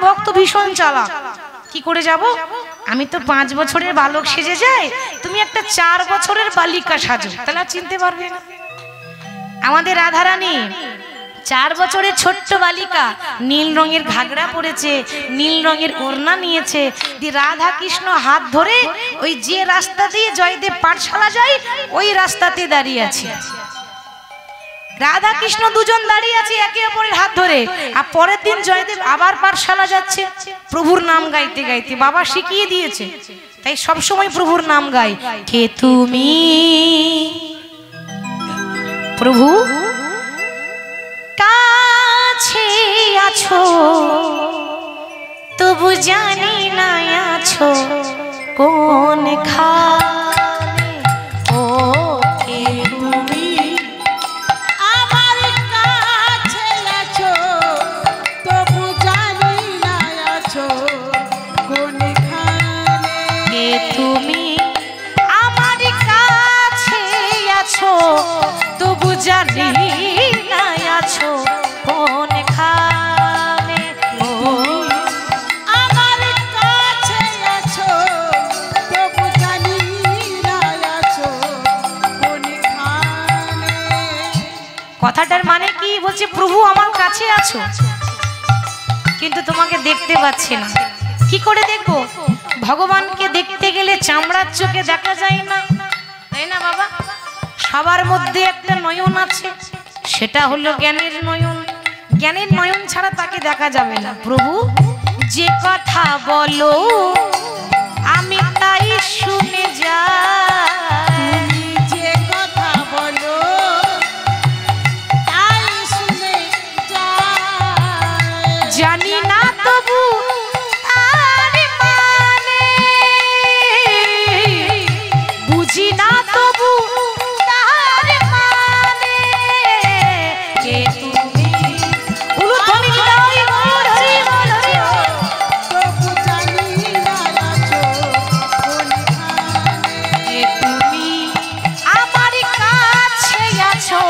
ভক্ত ভীষণ চালাক। কি করে যাব? আমি তো 5 বছরের বালক সেজে যাই, তুমি একটা 4 বছরের বালিকা সাজো, তাহলে চিনতে পারবে না। আমাদের রাধারানী 4 বছরের ছোট্ট বালিকা, নীল রঙের ঘাগরা পরেছে, নীল রঙের ওড়না নিয়েছে, দি রাধা কৃষ্ণ হাত ধরে ওই যে রাস্তা দিয়ে জয়দেব পাঠশালা যায় ওই রাস্তাতে দাঁড়িয়ে আছে। রাধা কৃষ্ণ দুজন দাঁড়িয়ে আছে একে অপরের হাত ধরে। আর পরের দিন জয়দেব আবার পাঠশালা যাচ্ছে প্রভুর নাম গাইতে গাইতে, বাবা শিখিয়ে দিয়েছে, তাই সব সময় প্রভুর নাম গাই। কে তুমি প্রভু কাছে আছো, তবু জানি না আছো কোন খানে। ও কে তুমি আমার কাছে আছো, তবু জানি না আছো কোনখানে। কে তুমি আমার কাছে আছো, তবু জানি না আছো কোন খানে। ও আমার কাছে আছো, তবু জানি না আছো কোনখানে। কথাটার মানে কি? বলছে প্রভু আমার কাছে আছো, কিন্তু তোমাকে দেখতে পাচ্ছি না। কি করে দেখবো? ভগবানকে দেখতে গেলে চামড়ার চোখে দেখা যায় না, তাই না বাবা? সবার মধ্যে একটা নয়ন আছে, সেটা হলো জ্ঞানের নয়ন। জ্ঞানের নয়ন ছাড়া তাকে দেখা যাবে না। প্রভু যে কথা বলো আমি তাই শুনে যাই, তুমি যে কথা বলো তাই শুনে যাই। জানি না তবু তার মানে, বুঝি না তবু তার মানে। কে তুমি উলুধ্বনি দিলাই বলছি বলছি, তবু জানি না আছো কোনখানে। কে তুমি আমার কাছে আছো,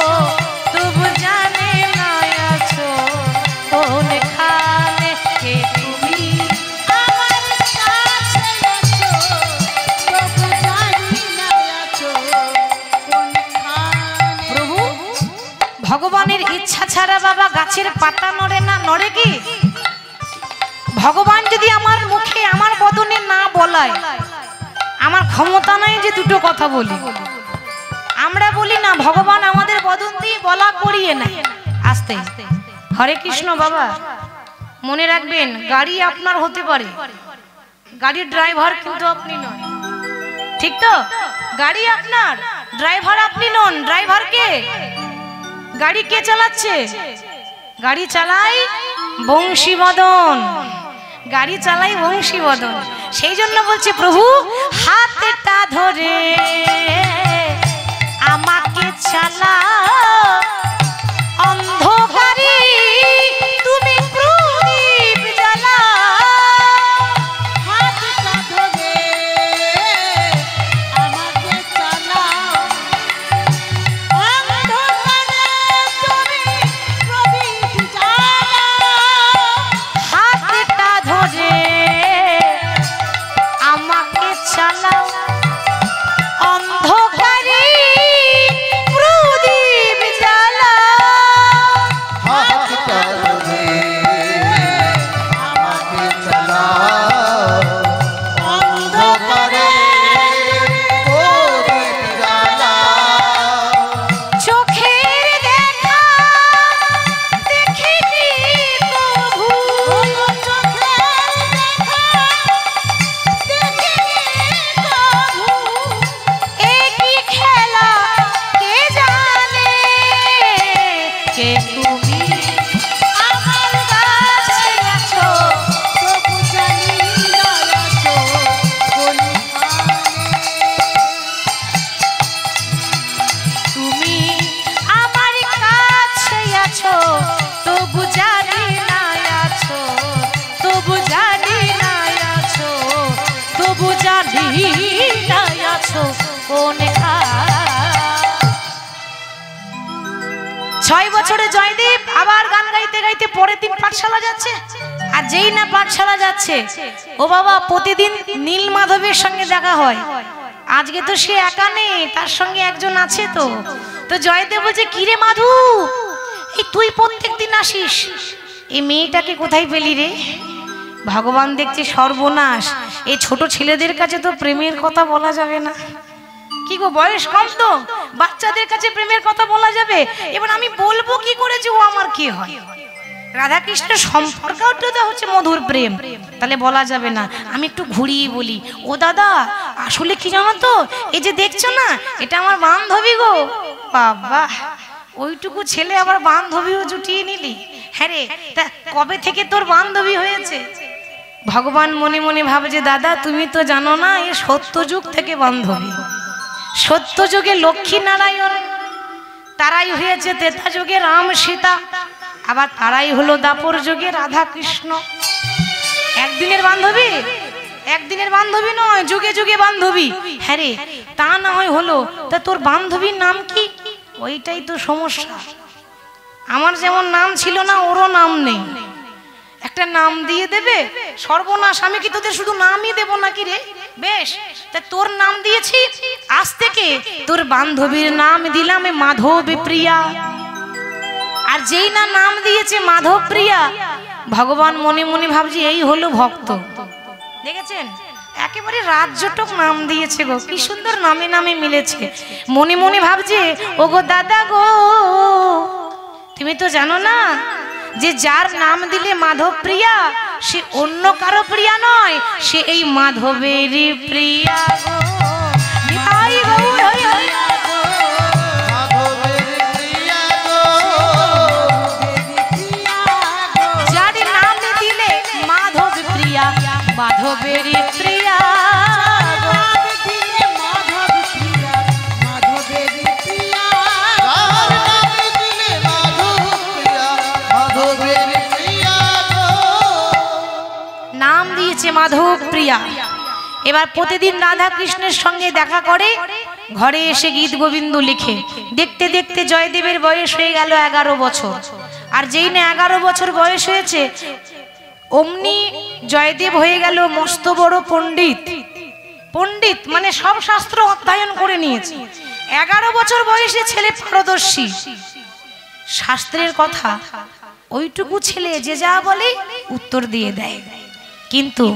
তবু জানি না আছো কোন খানে। কে তুমি আমার কাছে আছো, তবু জানি না আছো কোনখানে। প্রভু ভগবানের ইচ্ছা ছাড়া বাবা গাছের পাতা নড়ে না, নড়ে কি? ভগবান যদি আমার মুখে আমার বদনে না বলায়, আমার ক্ষমতা নাই যে দুটো কথা বলি। আমরা বলি না, ভগবান আমাদের বদন দিয়ে বলা করিয়ে নেয়। আস্তে হরে কৃষ্ণ বাবা, মনে রাখবেন গাড়ি আপনার হতে পারে, গাড়ির ড্রাইভার কিন্তু আপনি নন, ঠিক তো? গাড়ি আপনার, ড্রাইভার আপনি নন। ড্রাইভার কে? গাড়ি কে চালাচ্ছে? গাড়ি চালাই বংশীবদন, গাড়ি চালাই বংশীবদন। সেই জন্য বলছে প্রভু হাতটা ধরে আমাকে চালাও, অন্ধকারে তুমি প্রদীপ জ্বালাও। হাতটা ধরে আমাকে চালাও, অন্ধকারে তুমি প্রদীপ জ্বালাও। হাতটা ধরে আমাকে চালাও, অন্ধকারে প্রদীপ জ্বালাও। হাতটা ধরে আমাকে চালাও, অন্ধকারে প্রদীপ জ্বালাও। চোখের দেখা দেখিনি প্রভু, চোখের দেখা দেখিনি প্রভু। এ কি খেলা কে জানে। কে তুমি আমার কাছে আছো, তবু জানি না আছো কোনখানে। তুমি আমার কাছে আছো, তবু জানি না আছো, তবু জানি না আছো, তবু জানি না আছো কোন খানে। 6 বছরে জয়দেব আবার গান গাইতে গাইতে পরের দিন পাঠশালা যাচ্ছে। আর যেই না পাঠশালা যাচ্ছে, ও বাবা প্রতিদিন নীল মাধবের সঙ্গে দেখা হয়। আজকে তো সে একা নেই, তার সঙ্গে একজন আছে। তো জয়দেব বলছে, কিরে মাধু, এই তুই প্রত্যেকদিন আসিস, এই মেয়েটাকে কোথায় পেলি রে? ভগবান দেখছে সর্বনাশ, এই ছোট ছেলেদের কাছে তো প্রেমের কথা বলা যাবে না। কি গো, বয়স কম তো, বাচ্চাদের কাছে প্রেমের কথা বলা যাবে? এবার আমি বলবো কি করে যে ও আমার কি হয়? রাধা কৃষ্ণের সম্পর্কটা হচ্ছে মধুর প্রেম, তাহলে বলা যাবে না। আমি একটু ঘুরিয়ে বলি, ও দাদা আসলে কি জানো তো, এই যে দেখছো না, এটা আমার বান্ধবী গো। বাবা, ওইটুকু ছেলে আবার বান্ধবীও জুটিয়ে নিলি? হ্যাঁ রে, তা কবে থেকে তোর বান্ধবী হয়েছে? ভগবান মনে মনে ভাবে যে দাদা তুমি তো জানো না, এ সত্যযুগ থেকে বান্ধবী। সত্যযুগে লক্ষ্মী নারায়ণ, তারাই হয়েছে ত্রেতা যুগে রাম সীতা, আবার তারাই হলো দাপর যুগে রাধা কৃষ্ণ। একদিনের বান্ধবী, একদিনের বান্ধবী নয়, যুগে যুগে বান্ধবী। হ্যাঁ রে, তা না হয় হলো, তা তোর বান্ধবীর নাম কি? ওইটাই তো সমস্যা। আমার যেমন নাম ছিল না, ওরও নাম নেই। একটা নাম দিয়ে দেবে, সর্বনাশ। আমি কি তোদের শুধু নামই দেবো নাকি রে? বেশ, তা তোর নাম দিয়েছি, আজ থেকে তোর বান্ধবীর নাম দিলাম মাধবী প্রিয়া। আর যেই না নাম দিয়েছে মাধব প্রিয়া, ভগবান মনে মনে ভাবছি এই হলো ভক্ত। দেখেছেন, একেবারে রাজ্যটক নাম দিয়েছে গো, কি সুন্দর নামে নামে মিলেছে। মনে মনে ভাবছে, ও গো দাদা গো, তুমি তো জানো না যে যার নাম দিলে মাধব প্রিয়া, সে অন্য কারো প্রিয়া নয়, সে এই মাধবেরই প্রিয়া গো। নিতাই গৌর হরি হরি। যার নাম দিলে মাধব প্রিয়া, মাধবেরই প্রিয়া। নাম দিয়েছে মাধব প্রিয়া। এবার প্রতিদিন রাধা কৃষ্ণের সঙ্গে দেখা করে, ঘরে এসে গীত গোবিন্দ লিখে। দেখতে দেখতে জয়দেবের বয়স হয়ে গেল 11 বছর। আর যেই না 11 বছর বয়স হয়েছে, অমনি জয়দেব হয়ে গেল মস্ত বড় পণ্ডিত। পণ্ডিত মানে সব শাস্ত্র অধ্যয়ন করে নিয়েছে। 11 বছর বয়সে ছেলে পারদর্শী, শাস্ত্রের কথা ওইটুকু ছেলে যে যা বলে উত্তর দিয়ে দেয়। কিন্তু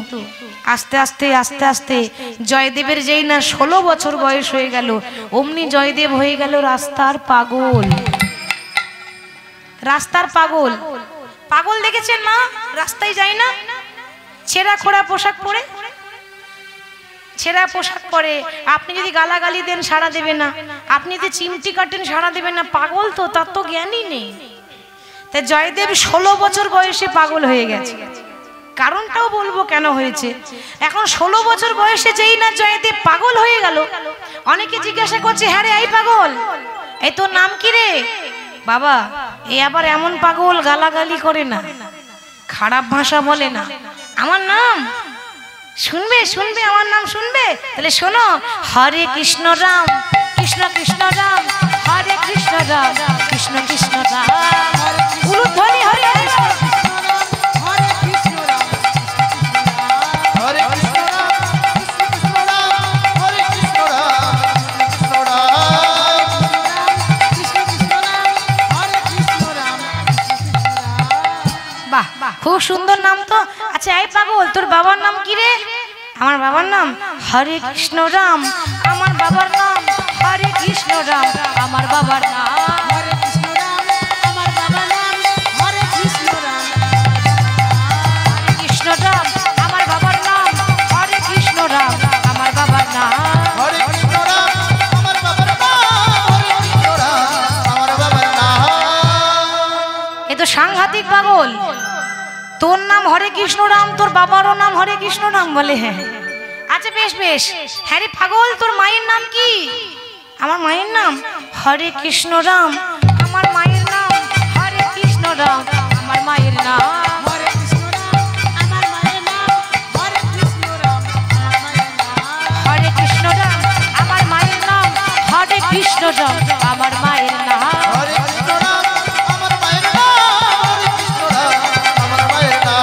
আস্তে আস্তে আস্তে আস্তে জয়দেবের যেই না 16 বছর বয়স হয়ে গেল, অমনি জয়দেব হয়ে গেল রাস্তার পাগল। রাস্তার পাগল, পাগল দেখেছেন মা? রাস্তায় যায় না, ছেঁড়া খোড়া পোশাক পরে, ছেঁড়া পোশাক পরে। আপনি যদি গালাগালি দেন সাড়া দেবে না, আপনি যদি চিমটি কাটেন সাড়া দেবে না। পাগল তো, তার তো জ্ঞানই নেই। তাই জয়দেব 16 বছর বয়সে পাগল হয়ে গেছে। কারণটাও বলবো কেন হয়েছে। এখন 16 বছর বয়সে যেই না জয়দেব পাগল হয়ে গেল, অনেকে জিজ্ঞাসা করছে, হ্যাঁ রে এই পাগল, এই তোর নাম কি রে? বাবা, এ আবার এমন পাগল গালাগালি করে না, খারাপ ভাষা বলে না। আমার নাম শুনবে, শুনবে আমার নাম শুনবে? তাহলে শোনো, হরে কৃষ্ণ রাম কৃষ্ণ কৃষ্ণ রাম, হরে কৃষ্ণ রাম কৃষ্ণ কৃষ্ণ রাম, উলুধ্বনি হরে হরে খুব সুন্দর নাম তো। আচ্ছা এই পাগল, তোর বাবার নাম কি রে? আমার বাবার নাম হরে কৃষ্ণ রাম, আমার বাবার নাম হরে কৃষ্ণ রাম, আমার বাবার নাম হরে কৃষ্ণ রাম, আমার বাবার নাম হরে কৃষ্ণ রাম, হরে কৃষ্ণ রাম, আমার বাবার নাম হরে কৃষ্ণ রাম, আমার বাবার নাম হরে কৃষ্ণ রাম, আমার বাবার নাম হরে কৃষ্ণ রাম, আমার বাবার নাম। এ তো সাংঘাতিক পাগল। তোর নাম হরে কৃষ্ণ রাম, তোর বাবারও নাম হরে কৃষ্ণ রাম বলে? হ্যাঁ। আচ্ছা বেশ বেশ, হ্যাঁ রে পাগল, তোর মায়ের নাম কি? আমার মায়ের নাম হরে কৃষ্ণ রাম, আমার মায়ের নাম হরে কৃষ্ণ রাম, আমার মায়ের নাম হরে কৃষ্ণ রাম, আমার মায়ের নাম হরে কৃষ্ণ রাম, হরে কৃষ্ণ রাম, আমার মায়ের নাম হরে কৃষ্ণ রাম, আমার মায়ের নাম হরে কৃষ্ণ রাম, আমার মায়ের নাম হরে কৃষ্ণ রাম, আমার মায়ের নাম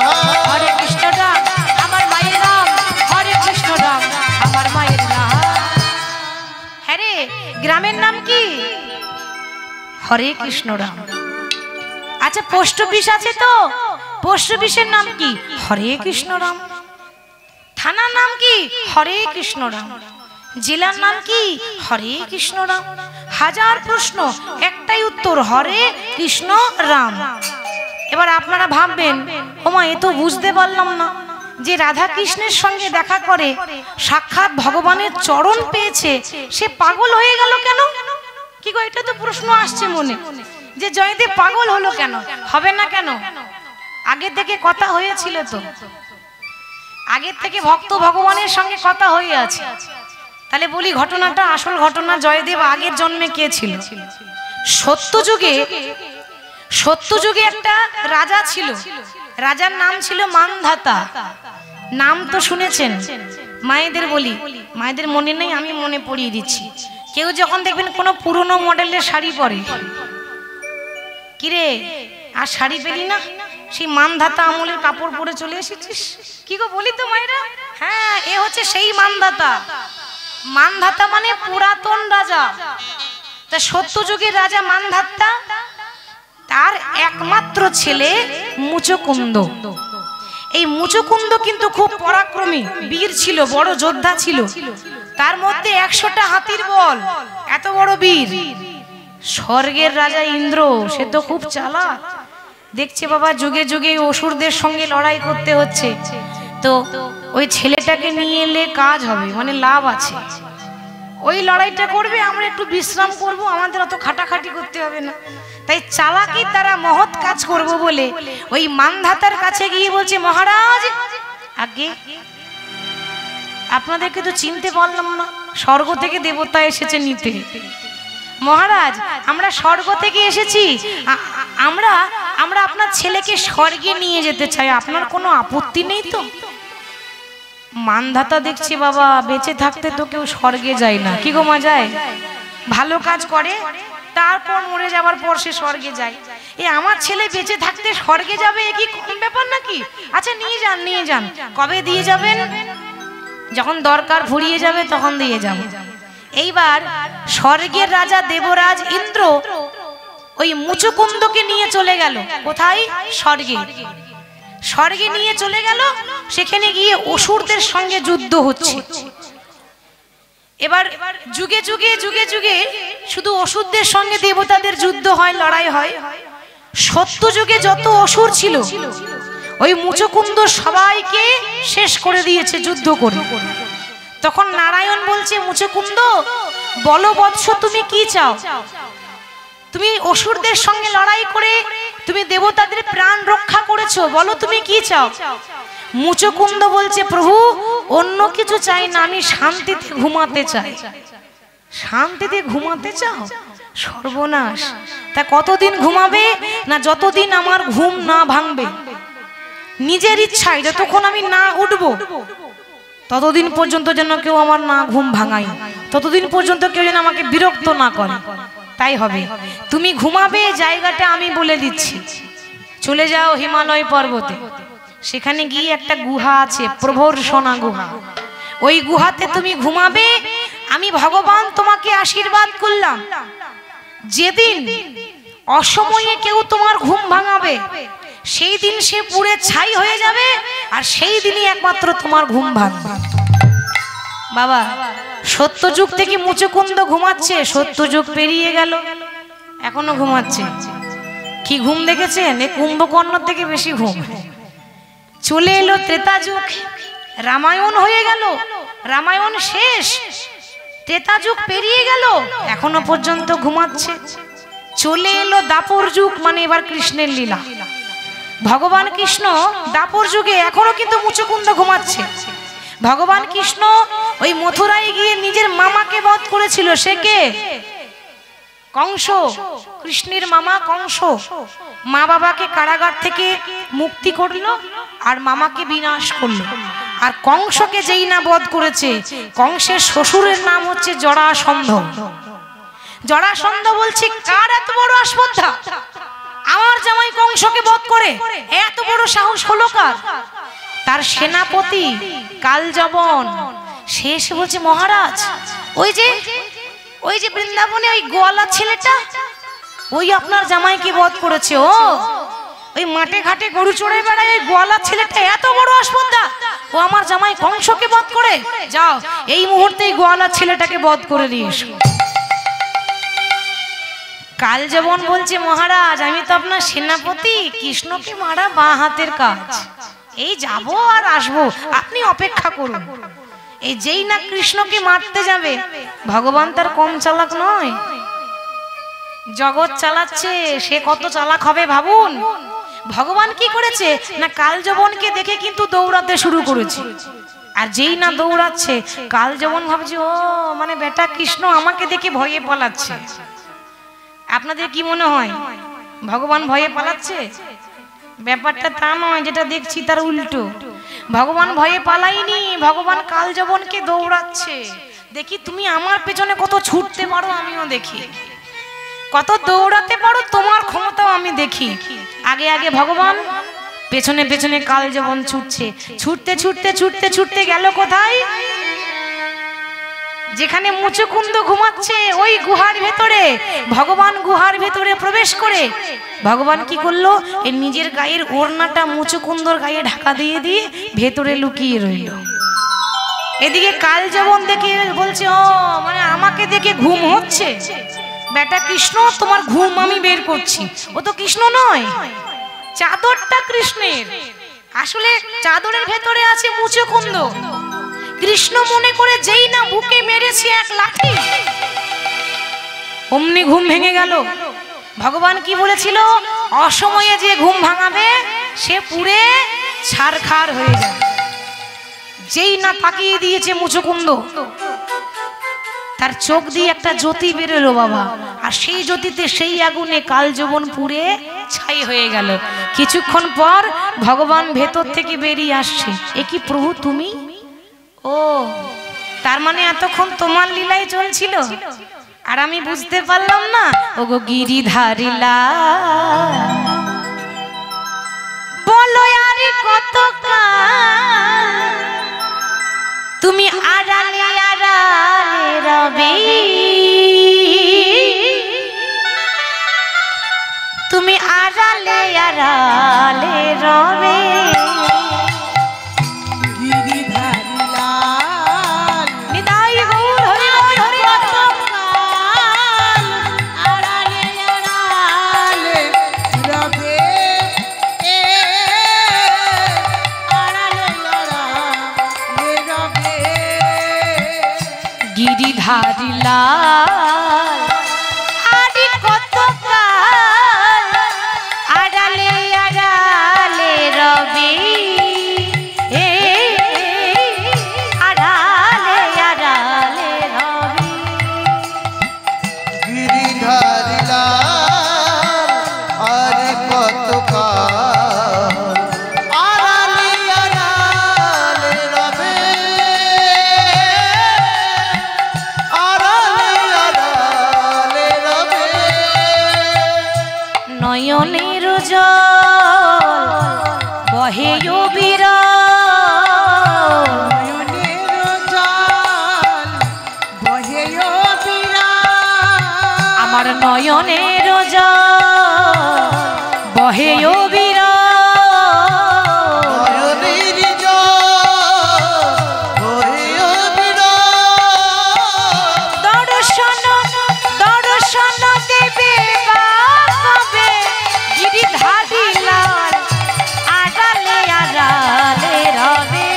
হরে কৃষ্ণ রাম। আচ্ছা পোস্ট অফিস আছে তো, পোস্ট অফিসের নাম কি? হরে কৃষ্ণ রাম। থানার নাম কি? হরে কৃষ্ণ রাম। জেলার নাম কি? হরে কৃষ্ণ রাম। হাজার প্রশ্ন, একটাই উত্তর, হরে কৃষ্ণ রাম। এবার আপনারা ভাববেন, ওমা এ তো বুঝতে পারলাম না, যে রাধা কৃষ্ণের সঙ্গে দেখা করে সাক্ষাৎ ভগবানের চরণ পেয়েছে, সে পাগল হয়ে গেল কেন? কি গো, এটা তো প্রশ্ন আসছে মনে, যে জয়দেব পাগল হলো কেন? হবে না কেন? আগে থেকে কথা হয়েছিল তো, আগে থেকে ভক্ত ভগবানের সঙ্গে কথা হয়ে আছে। তাহলে বলি ঘটনাটা, আসল ঘটনা, জয়দেব আগের জন্মে কে ছিল? সত্যযুগে একটা রাজা ছিল, রাজার নাম ছিল মানধাতা। নাম তো শুনেছেন? মায়েদের বলি, মায়েদের মনে নেই, আমি মনে পড়িয়ে দিচ্ছি। কেউ যখন দেখবেন কোনো পুরনো মডেলের শাড়ি পরে, কিরে আর শাড়ি পেলি না, সেই মানধাতা আমলের কাপড় পরে চলে এসেছিস, কি গো বলি তো মায়েরা? হ্যাঁ, এ হচ্ছে সেই মানধাতা। মানধাতা মানে পুরাতন রাজা। তা সত্যযুগের রাজা মানধাতা, তার একমাত্র ছেলে মুচকুন্দ। এই মুচকুন্দ কিন্তু খুব পরাক্রমী বীর ছিল, বড় যোদ্ধা ছিল। তার মধ্যে 100টা হাতির বল, এত বড় বীর। স্বর্গের রাজা ইন্দ্র, সে তো খুব চালাক, দেখছে বাবা যুগে যুগে অসুরদের সঙ্গে লড়াই করতে হচ্ছে, তো ওই ছেলেটাকে নিয়ে এলে কাজ হবে, মানে লাভ আছে। ওই লড়াইটা করবে, আমরা একটু বিশ্রাম করব, আমাদের অত খাটাখাটি করতে হবে না। তাই চালাকি দ্বারা মহৎ কাজ করব বলে ওই মানধাতার কাছে গিয়ে বলছে, মহারাজ, আগে আপনাদেরকে তো চিনতে পারলাম না, স্বর্গ থেকে দেবতা এসেছে নিতে। মহারাজ, আমরা স্বর্গ থেকে এসেছি, আমরা আপনার ছেলেকে স্বর্গে নিয়ে যেতে চাই, আপনার কোনো আপত্তি নেই তো? মানধাতা দেখছি বাবা বেঁচে থাকতে তো কেউ স্বর্গে যায় না, কি গো মা যায়? ভালো কাজ করে তারপর মরে যাবার পর সে স্বর্গে যায়। এ আমার ছেলে বেঁচে থাকতে স্বর্গে যাবে, এ কি কম ব্যাপার নাকি? আচ্ছা নিয়ে যান, নিয়ে যান। কবে দিয়ে যাবেন? যখন দরকার ফুরিয়ে যাবে তখন দিয়ে যাব। এইবার স্বর্গের রাজা দেবরাজ ইন্দ্র ওই মুচকুন্দকে নিয়ে চলে গেল। কোথায়? স্বর্গে। স্বর্গে নিয়ে চলে গেল, সেখানে গিয়ে অসুরদের সঙ্গে যুদ্ধ হচ্ছে। এবার যুগে যুগে যুগে যুগে শুধু অসুরদের সঙ্গে দেবতাদের যুদ্ধ হয়, লড়াই হয়। সত্য যুগে যত অসুর ছিল ওই মুচকুন্দ সবাইকে শেষ করে দিয়েছে যুদ্ধ করে। তখন নারায়ণ বলছে, মুচকুন্দ বলো বৎস, তুমি কি চাও? তুমি অসুরদের সঙ্গে লড়াই করে তুমি দেবতাদের প্রাণ রক্ষা করেছো, বলো তুমি কি চাও? মুচকুন্দ বলছে, প্রভু অন্য কিছু চাই না, আমি শান্তিতে ঘুমাতে চাই। শান্তিতে ঘুমাতে চাও? সর্বনাশ! তা কতদিন ঘুমাবে? না যতদিন আমার ঘুম না ভাঙবে। নিজের ইচ্ছায় যতক্ষণ আমি না উঠবো ততদিন পর্যন্ত যেন কেউ আমার না ঘুম ভাঙায়, ততদিন পর্যন্ত কেউ যেন আমাকে বিরক্ত না করে। তাই হবে, তুমি ঘুমাবে জায়গাটা আমি বলে দিচ্ছি। চলে যাও হিমালয় পর্বতে, সেখানে গিয়ে একটা গুহা আছে, প্রভর্ষণা গুহা। ওই গুহাতে তুমি ঘুমাবে। আমি ভগবান তোমাকে আশীর্বাদ করলাম, যেদিন অসময়ে কেউ তোমার ঘুম ভাঙাবে সেই দিন সে পুড়ে ছাই হয়ে যাবে, আর সেই দিনই একমাত্র তোমার ঘুম ভাঙবে। বাবা, সত্যযুগ থেকে মুচকুন্দ ঘুমাচ্ছে, সত্যযুগ পেরিয়ে গেল এখনো ঘুমাচ্ছে। কি ঘুম দেখেছেন? এ কুম্ভকর্ণ থেকে বেশি ঘুম। চলে এলো ত্রেতা যুগ, রামায়ণ হয়ে গেল, রামায়ণ শেষ, ত্রেতা যুগ পেরিয়ে গেল, এখনো পর্যন্ত ঘুমাচ্ছে। চলে এলো দাপর যুগ, মানে এবার কৃষ্ণের লীলা। ভগবান কৃষ্ণ দাপর যুগে এখনো কিন্তু মুচকুন্দ ঘুমাচ্ছে। ভগবান কৃষ্ণ ওই মথুরায় গিয়ে নিজের মামাকে বধ করেছিল। সে কে? কংস, কৃষ্ণের মামা কংস। মা বাবাকে কারাগার থেকে মুক্তি করলো আর মামাকে বিনাশ করলো। আর কংসকে যেই না বধ করেছে, কংসের শ্বশুরের নাম হচ্ছে জরাসন্ধ। জরাসন্ধ বলছে, কার এত বড় আসপদ্ধা, আমার জামাই কংসকে বধ করে, এত বড় সাহস হলো কার? তার সেনাপতি কালযবন। সে এসে বলছে, মহারাজ ওই যে বৃন্দাবনে ওই গোয়ালা ছেলেটা, ওই আপনার জামাইকে বধ করেছে। ও ওই মাঠে ঘাটে গরু চড়ে বেড়ায় ওই গোয়ালার ছেলেটা এত বড় আসপন্দা, ও আমার জামাই কংসকে বধ করে। যাও এই মুহূর্তে গোয়ালার ছেলেটাকে বধ করে দিয়ে এসো। কাল যেমন বলছে, মহারাজ আমি তো আপনার সেনাপতি, কৃষ্ণকে মারা বাঁ হাতের কাজ, এই যাব আর আসবো, আপনি অপেক্ষা করুন। এই যেই না কৃষ্ণকে মারতে যাবে, ভগবান তার কম চালাক নয়, জগৎ চালাচ্ছে, সে কত চালাক হবে ভাবুন। ভগবান কি করেছে না, কালযবনকে দেখে কিন্তু দৌড়াতে শুরু করেছে। আর যেই না দৌড়াচ্ছে, কালযবন ভাবছে ও মানে বেটা কৃষ্ণ আমাকে দেখে ভয়ে পালাচ্ছে। আপনাদের কি মনে হয় ভগবান ভয়ে পালাচ্ছে? ব্যাপারটা তা নয়, যেটা দেখছি তার উল্টো। ভগবান ভয়ে পালাইনি, ভগবান কালযবনকে দৌড়াচ্ছে। দেখি তুমি আমার পেছনে কত ছুটতে পারো, আমিও দেখি কত দৌড়াতে পারো, তোমার ক্ষমতাও আমি দেখি। আগে আগে ভগবান, পেছনে পেছনে কালযবন ছুটছে। ছুটতে ছুটতে ছুটতে ছুটতে গেল কোথায়? যেখানে মুচুকুন্দ ঘুমাচ্ছে ওই গুহার ভেতরে। ভগবান গুহার ভেতরে প্রবেশ করে ভগবান কি করলো, এই নিজের গায়ের ওড়নাটা মুচুকুন্দর গায়ে ঢাকা দিয়ে দিয়ে ভেতরে লুকিয়ে রইল। এদিকে কালযবন দেখে বলছে ও মানে আমাকে দেখে ঘুম হচ্ছে, বেটা কৃষ্ণ তোমার ঘুম আমি বের করছি। ও তো কৃষ্ণ নয়, চাদরটা কৃষ্ণের, আসলে চাদরের ভেতরে আছে মুচুকুন্দ। কৃষ্ণ মনে করে যেই না বুকে মেরেছে এক লাঠি, অমনি ঘুম ভেঙে গেল। ভগবান কি বলেছিল, অসময়ে যে ঘুম ভাঙাবে সে পুরে ছারখার হয়ে যাবে। যেই না তাকিয়ে দিয়েছে মুচুকুন্দ, তার চোখ দিয়ে একটা জ্যোতি বেরোলো বাবা, আর সেই জ্যোতিতে সেই আগুনে কালযবন পুড়ে ছাই হয়ে গেল। কিছুক্ষণ পর ভগবান ভেতর থেকে বেরিয়ে আসছে। এ কি প্রভু তুমি? ও তার মানে এতক্ষণ তোমার লীলাই চলছিল আর আমি বুঝতে পারলাম না। ও গো গিরিধারিলা বলো আর কত তুমি আড়ালে আড়ালে রবে, তুমি আড়ালে আড়ালে রবে। গিরিধারিলা আরে কত কাল আড়ালে আড়ালে রবি, আড়ালে আড়ালে রবি। গিরিধারিলা আর কত কাল আড়ালে আড়ালে রবে, নয়নের জল বহে বিরল, আমার নয়নের জল বহে বিরল। দর্শন দর্শন দেবে বাবে গিরিধারিলাল আড়ালে আড়ালে রবে,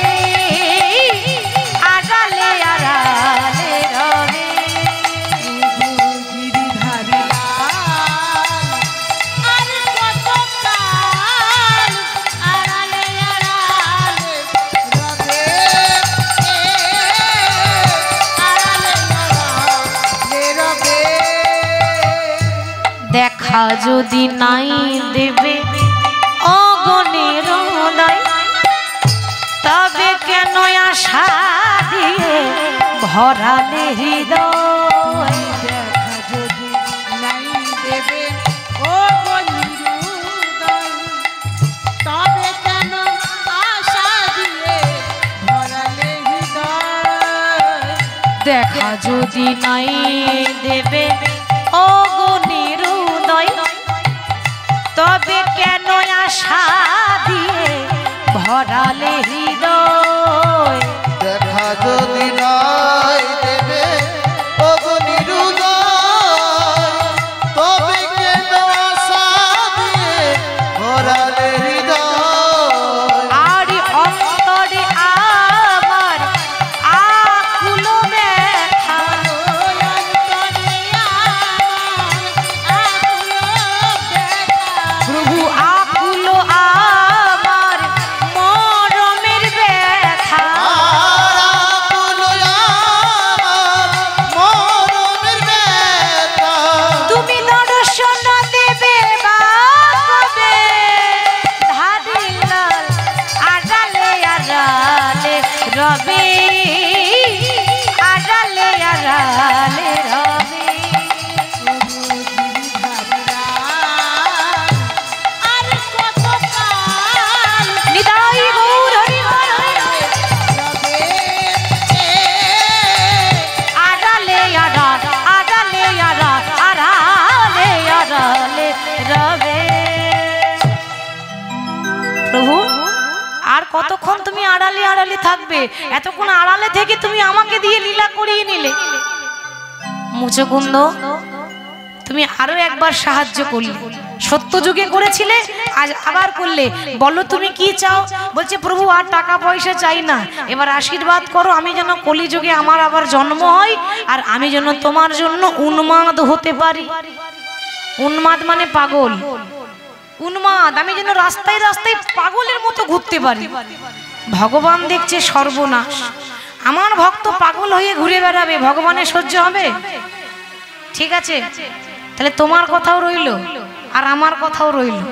আড়ালে আড়ালে রবে। দেখা যদি নাই দেবে অগণের হৃদয়, তবে কেন আশা দিয়ে ভরালে হৃদয়। দেখা যদি নাই দেবে ও বন্ধুদয়, তবে কেন আশা দিয়ে ভরালে হৃদয়। দেখা যদি নাই দেবে অগণের হৃদয়, তবে কেন আশা দিয়ে ভরালে হৃদয় দেখা যদি নাই দেবে ওগো নিরুদয় তবে কেন আশা দিয়ে ভরালে হৃদয় আর অন্তরে আমার আকুল ব্যথা প্রভু আকুল আমার মরমের ব্যথা আর আকুল আমার মরমের ব্যথা তুমি দর্শন দেবে বা কবে ধারি লাল আড়ালে আড়ালে রবে আড়ালে আড়ালে রবে আর কত কাল নিতাই গৌর হরি হরি রবে আড়ালে আড়াল আড়ালে আড়াল আড়ালে আড়ালে রবে প্রভু আর কতক্ষণ তুমি আড়ালে আড়ালে থাকবে এতক্ষণ আড়ালে থেকে তুমি আমাকে দিয়ে লীলা করিয়ে নিলে মুচকুন্দ তুমি আরো একবার সাহায্য করলে সত্য যুগে করেছিলে আজ আবার করলে বলো তুমি কি চাও বলছে প্রভু আর টাকা পয়সা চাই না এবার আশীর্বাদ করো আমি যেন কলিযুগে আমার আবার জন্ম হয় আর আমি যেন তোমার জন্য উন্মাদ হতে পারি উন্মাদ মানে পাগল উন্মাদ আমি যেন রাস্তায় রাস্তায় পাগলের মতো ঘুরতে পারি ভগবান দেখছে সর্বনাশ আমার ভক্ত পাগল হয়ে ঘুরে বেড়াবে ভগবানের সহ্য হবে ঠিক আছে তাহলে তোমার কথাও রইলো আর আমার কথাও রইলো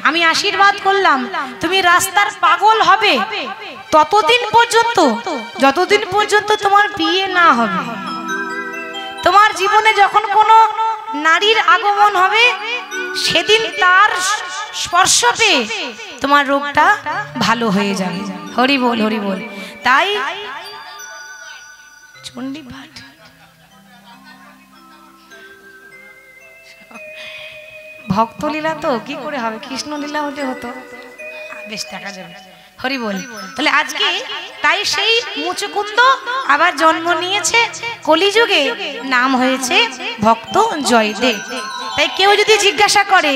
আমি আশীর্বাদ করলাম তুমি রাস্তার পাগল হবে ততদিন পর্যন্ত যতদিন পর্যন্ত তোমার বিয়ে না হবে তোমার জীবনে যখন কোনো নারীর আগমন হবে সেদিন তার স্পর্শ পেয়ে তোমার রোগটা ভালো হয়ে যাবে হরি বল তাই চণ্ডী পাঠ ভক্তলীলা তো কি করে হবে কৃষ্ণলীলা হলে হতো বেশ দেখা যাবে হরি বল তাহলে আজকে তাই সেই মুচকুন্দ আবার জন্ম নিয়েছে কলিযুগে নাম হয়েছে ভক্ত জয়দেব তাই কেউ যদি জিজ্ঞাসা করে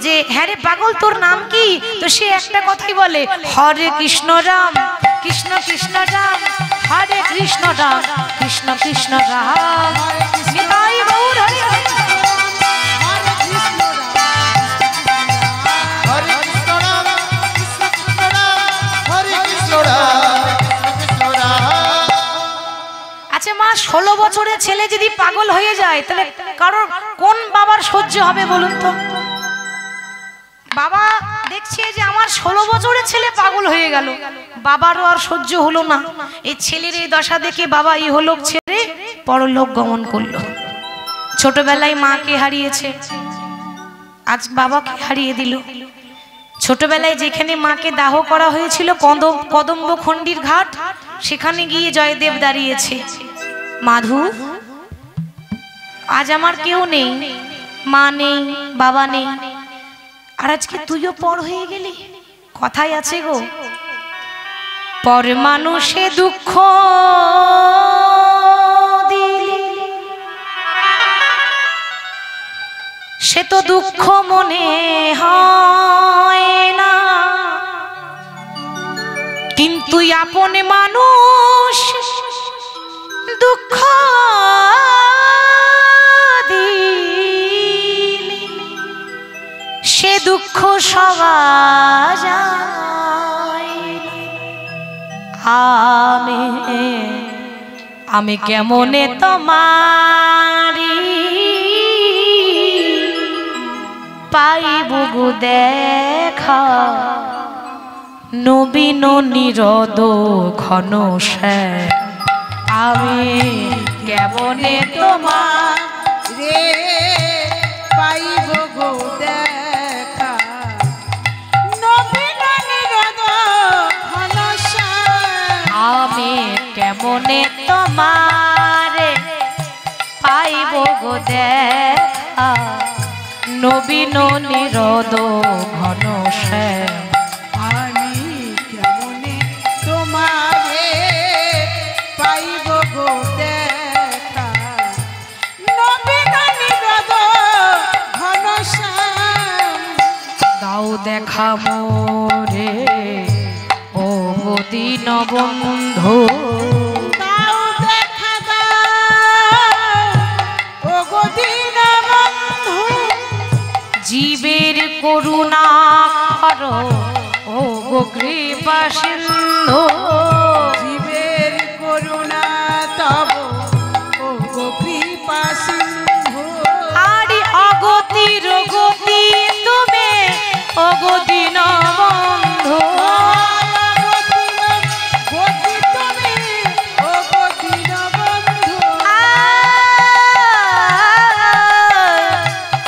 যে হ্যাঁ রে পাগল তোর নাম কি তো সে একটা কথাই বলে হরে কৃষ্ণ রাম কৃষ্ণ কৃষ্ণ রাম হরে কৃষ্ণ রাম কৃষ্ণ কৃষ্ণ রাম নিতাই গৌর হরি হরি হরে কৃষ্ণ রাম কৃষ্ণ কৃষ্ণ রাম হরে কৃষ্ণ রাম কৃষ্ণ রাম আচ্ছা মা 16 বছরের ছেলে যদি পাগল হয়ে যায় তাহলে কারোর কোন বাবার সহ্য হবে বলুন তো বাবা দেখছে যে আমার 16 বছরের ছেলে পাগল হয়ে গেল বাবারও আর সহ্য হলো না এই ছেলের এই দশা দেখে বাবা ইহলোক ছেড়ে পরলোক গমন করলো ছোটবেলায় মাকে হারিয়েছে আজ বাবাকে হারিয়ে দিল ছোটবেলায় যেখানে মাকে দাহ করা হয়েছিল কদম্ব খণ্ডির ঘাট সেখানে গিয়ে জয়দেব দাঁড়িয়েছে মাধু আজ আমার কেউ নেই মা নেই বাবা নেই আর আজকে তুইও পর হয়ে গেলি কথাই আছে গো পর মানুষে দুঃখ দিলি সে তো দুঃখ মনে হয় না কিন্তু আপন মানুষ দুঃখ দিলি সে দুঃখ সবাই আমি কেমনে তোমারি পাইব গো দেখা নবীন নিরদ ঘন শ্যাম আমি কেমনে তোমার রে পাইব গো দেখা নবীন নিরদ ঘন শ্যাম আমি কেমনে তোমারে পাইব গো দেখা নবীন নিরদ ঘন শ্যাম। আমি কেমনে তোমারে পাইব গো দেখা নবীন নিরদ ঘনশ্যাম। দাও দেখা মোরে ও গো দীনবন্ধু, তাও দেখা দাও ও গো দীনবন্ধু। জীবের করুণা কর ও গো কৃপা সিন্ধু। জীবের করুণা তব ও গো কৃপা সিন্ধু। আরি অগতির গতি তুমি ও গো দীনবন্ধু। গতি তুমি ও গো দীনবন্ধু।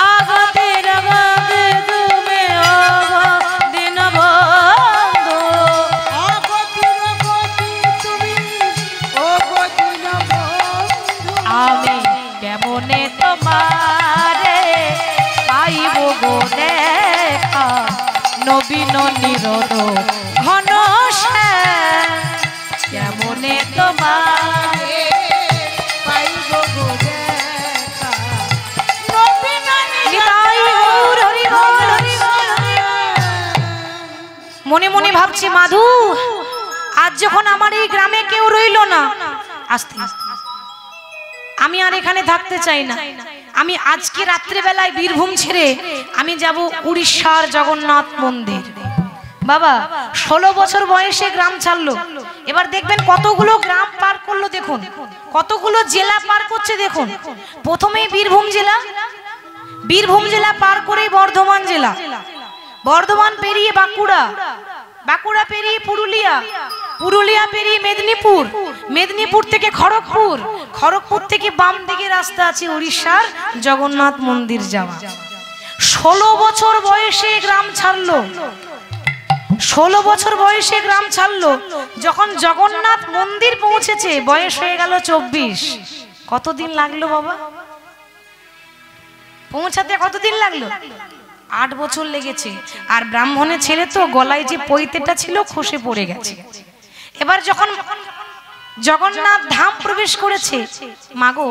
অগতির গতি তুমি ও গো দীনবন্ধু। অগতির গতি তুমি ও গো দীনবন্ধু। আমি কেমনে তোমারে পাইব গো দেখা নবীন নিরদ ঘন শ্যাম। কেমনে তোমারে পাইব গো দেখা নবীন নিতাই গৌর হরি বল, হরি বল, হরি বল। মনে মনে ভাবছি মাধু, আজ যখন আমার এই গ্রামে কেউ রইল না, আস্তে আমি আর এখানে থাকতে চাই না। আমি আজকে রাত্রে বেলায় বীরভূম ছেড়ে আমি যাব উড়িষ্যার জগন্নাথ মন্দির। বাবা 16 বছর বয়সে গ্রাম ছাড়লো, এবার দেখবেন কতগুলো গ্রাম পার করলো, দেখুন কতগুলো জেলা পার করছে। দেখুন প্রথমেই বীরভূম জেলা, বীরভূম জেলা পার করে বর্ধমান জেলা, বর্ধমান পেরিয়ে বাঁকুড়া, বাঁকুড়া পেরিয়ে পুরুলিয়া, পুরুলিয়া পেরিয়ে মেদিনীপুর, মেদিনীপুর থেকে খড়গপুর, খড়গপুর থেকে বাম দিকে রাস্তা আছে উড়িষ্যার জগন্নাথ মন্দির যাওয়া। 16 বছর বয়সে গ্রাম ছাড়লো, 16 বছর বয়সে গ্রাম ছাড়লো। যখন জগন্নাথ মন্দির পৌঁছেছে বয়স হয়ে গেল 24। কতদিন লাগলো বাবা পৌঁছাতে? কতদিন লাগলো? 8 বছর লেগেছে। আর ব্রাহ্মণের ছেলে তো গলায় যে পৈতেটা ছিল খসে পড়ে গেছে। এবার যখন জগন্নাথ ধাম প্রবেশ করেছে, মাগো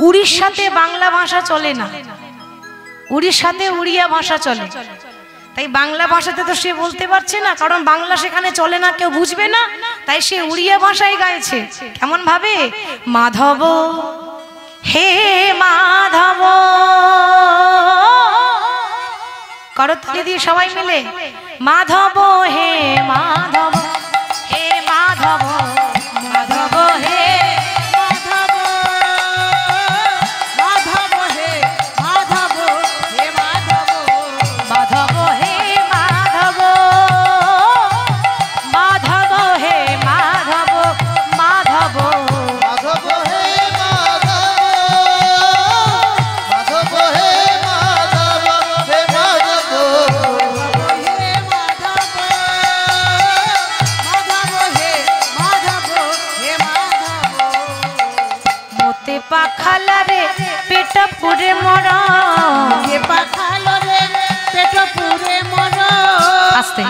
উড়িষ্যাতে বাংলা ভাষা চলে না, উড়িষ্যাতে উড়িয়া ভাষা চলে। তাই বাংলা ভাষাতে তো সে বলতে পারছে না, কারণ বাংলা সেখানে চলে না, কেউ বুঝবে না। তাই সে উড়িয়া ভাষায় গাইছে। কেমন ভাবে? মাধব হে মাধব, করতালি দিয়ে সবাই মিলে মাধব হে মাধব, হে মাধব, মাধব হে মাধব মাধব হে মাধব হে মাধব মাধব হে মাধব, মাধব হে মাধব, মাধব মাধব হে মাধব, মাধব হে মাধব, হে মাধব। হে মাধব মাধব হে মাধব হে মাধব। মোতে পাখালা রে পেট পুরে মর, হে পাখালো রে পেট পুরে মর। আস্তে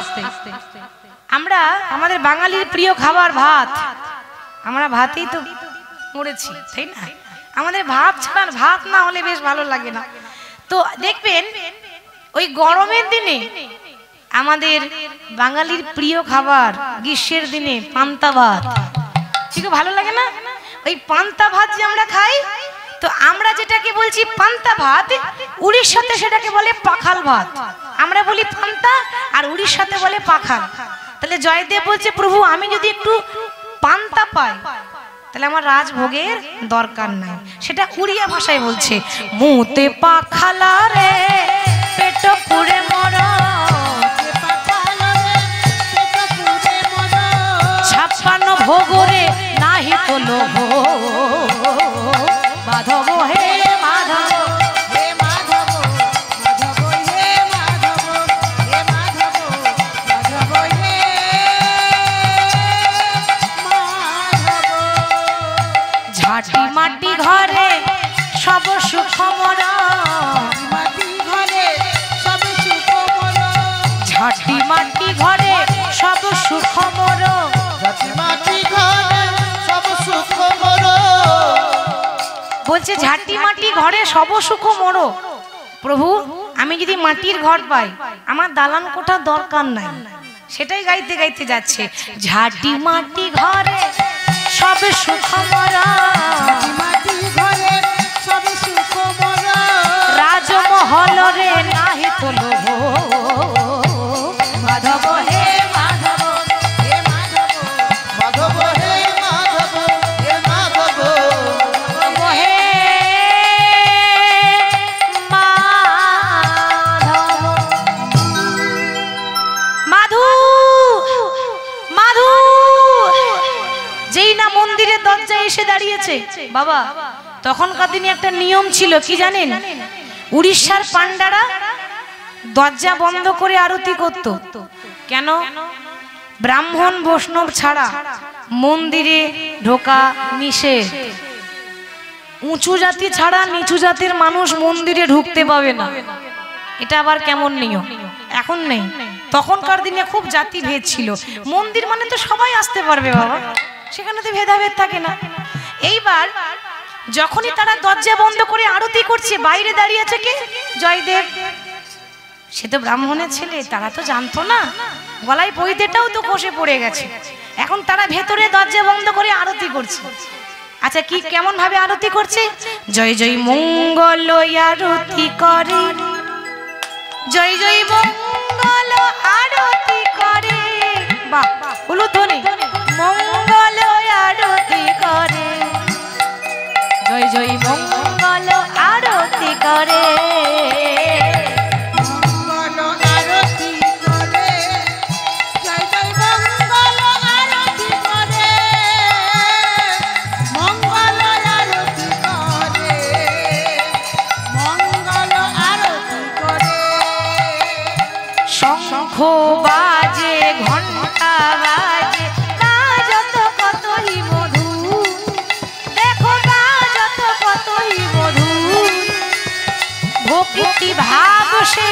আমরা আমাদের বাঙালির প্রিয় খাবার ভাত, আমরা ভাতেই তো মরেছি, তাই না? আমাদের ভাত ছাড়া, ভাত না হলে বেশ ভালো লাগে না। তো দেখবেন ওই গরমের দিনে আমাদের বাঙালির প্রিয় খাবার গ্রীষ্মের দিনে পান্তা ভাত, ঠিক ভালো লাগে না? ওই পান্তা ভাত যে আমরা খাই, তো আমরা যেটাকে বলছি পান্তা ভাত, উড়িষ্যাতে সেটাকে বলে পাখাল ভাত। আমরা বলি পান্তা আর উড়িষ্যাতে বলে পাখাল। তাহলে জয়দেব বলছে, প্রভু আমি যদি একটু পান্তা পাই তাহলে আমার রাজভোগের দরকার নাই। সেটা উড়িয়া ভাষায় বলছে, মুতে পাখালা রে পেট পুরে মর, হে পাখালো রে পেট পুরে মর। 56 ভোগরে নাহি তো লোভ, মাধব হে মাধব, হে মাধব মাধব হে মাধব হে মাধব মাধব হে মাধব। ঝাঁটি মাটি ঘরে সব সুখ মরা, বলছে ঝাঁটি মাটি ঘরে সব সুখ মোড়ো। প্রভু আমি যদি মাটির ঘর পাই আমার দালান কোঠা দরকার নাই। সেটাই গাইতে গাইতে যাচ্ছে, ঝাঁটি মাটি ঘরে সব সুখ মোরা, মাটি ঘরে সব সুখ মোরা, রাজমহল রে নাহি তো লোভ, মাধব হে মাধব, হে মাধব, মাধব হে মাধব হে মাধব, হে মাধব। মাধু যেই না মন্দিরের দরজায় এসে দাঁড়িয়েছে বাবা, তখনকার দিনে একটা নিয়ম ছিল কি জানেন? উড়িষ্যার পান্ডারা দরজা বন্ধ করে আরতি করত। কেন? ব্রাহ্মণ বৈষ্ণব ছাড়া মন্দিরে ঢোকা নিষেধ। উঁচু জাতি ছাড়া নিচু জাতির মানুষ মন্দিরে ঢুকতে পাবে না। এটা আবার কেমন নিয়ম? এখন নেই, তখনকার দিনে খুব জাতি ভেদ ছিল। মন্দির মানে তো সবাই আসতে পারবে বাবা, সেখানে তো ভেদাভেদ থাকে না। এইবার যখনই তারা দরজা বন্ধ করে আরতি করছে, বাইরে দাঁড়িয়ে আছে কে? জয়দেব। সে তো ব্রাহ্মণের ছেলে, তারা তো জানতো না, গলায় পৈতেটাও তো কষে পড়ে গেছে। এখন তারা ভেতরে দরজা বন্ধ করে আরতি করছে। আচ্ছা কি কেমন ভাবে আরতি করছে? জয় জয় মঙ্গল আরতি করে, জয় জয় মঙ্গল আরতি করে, বাহ হলো ধ্বনি, মঙ্গল আরতি করে, জয় জয় মঙ্গল আরতি করে, মঙ্গল আরতি করে, জয় জয় মঙ্গল আরতি করে, মঙ্গল আরতি করে, মঙ্গল আরতি করে। শঙ্খ বাজে ঘন্টা বাজে, বাজত কতই মধু, দেখো বাজত কতই মধু, ভক্তি ভাব সে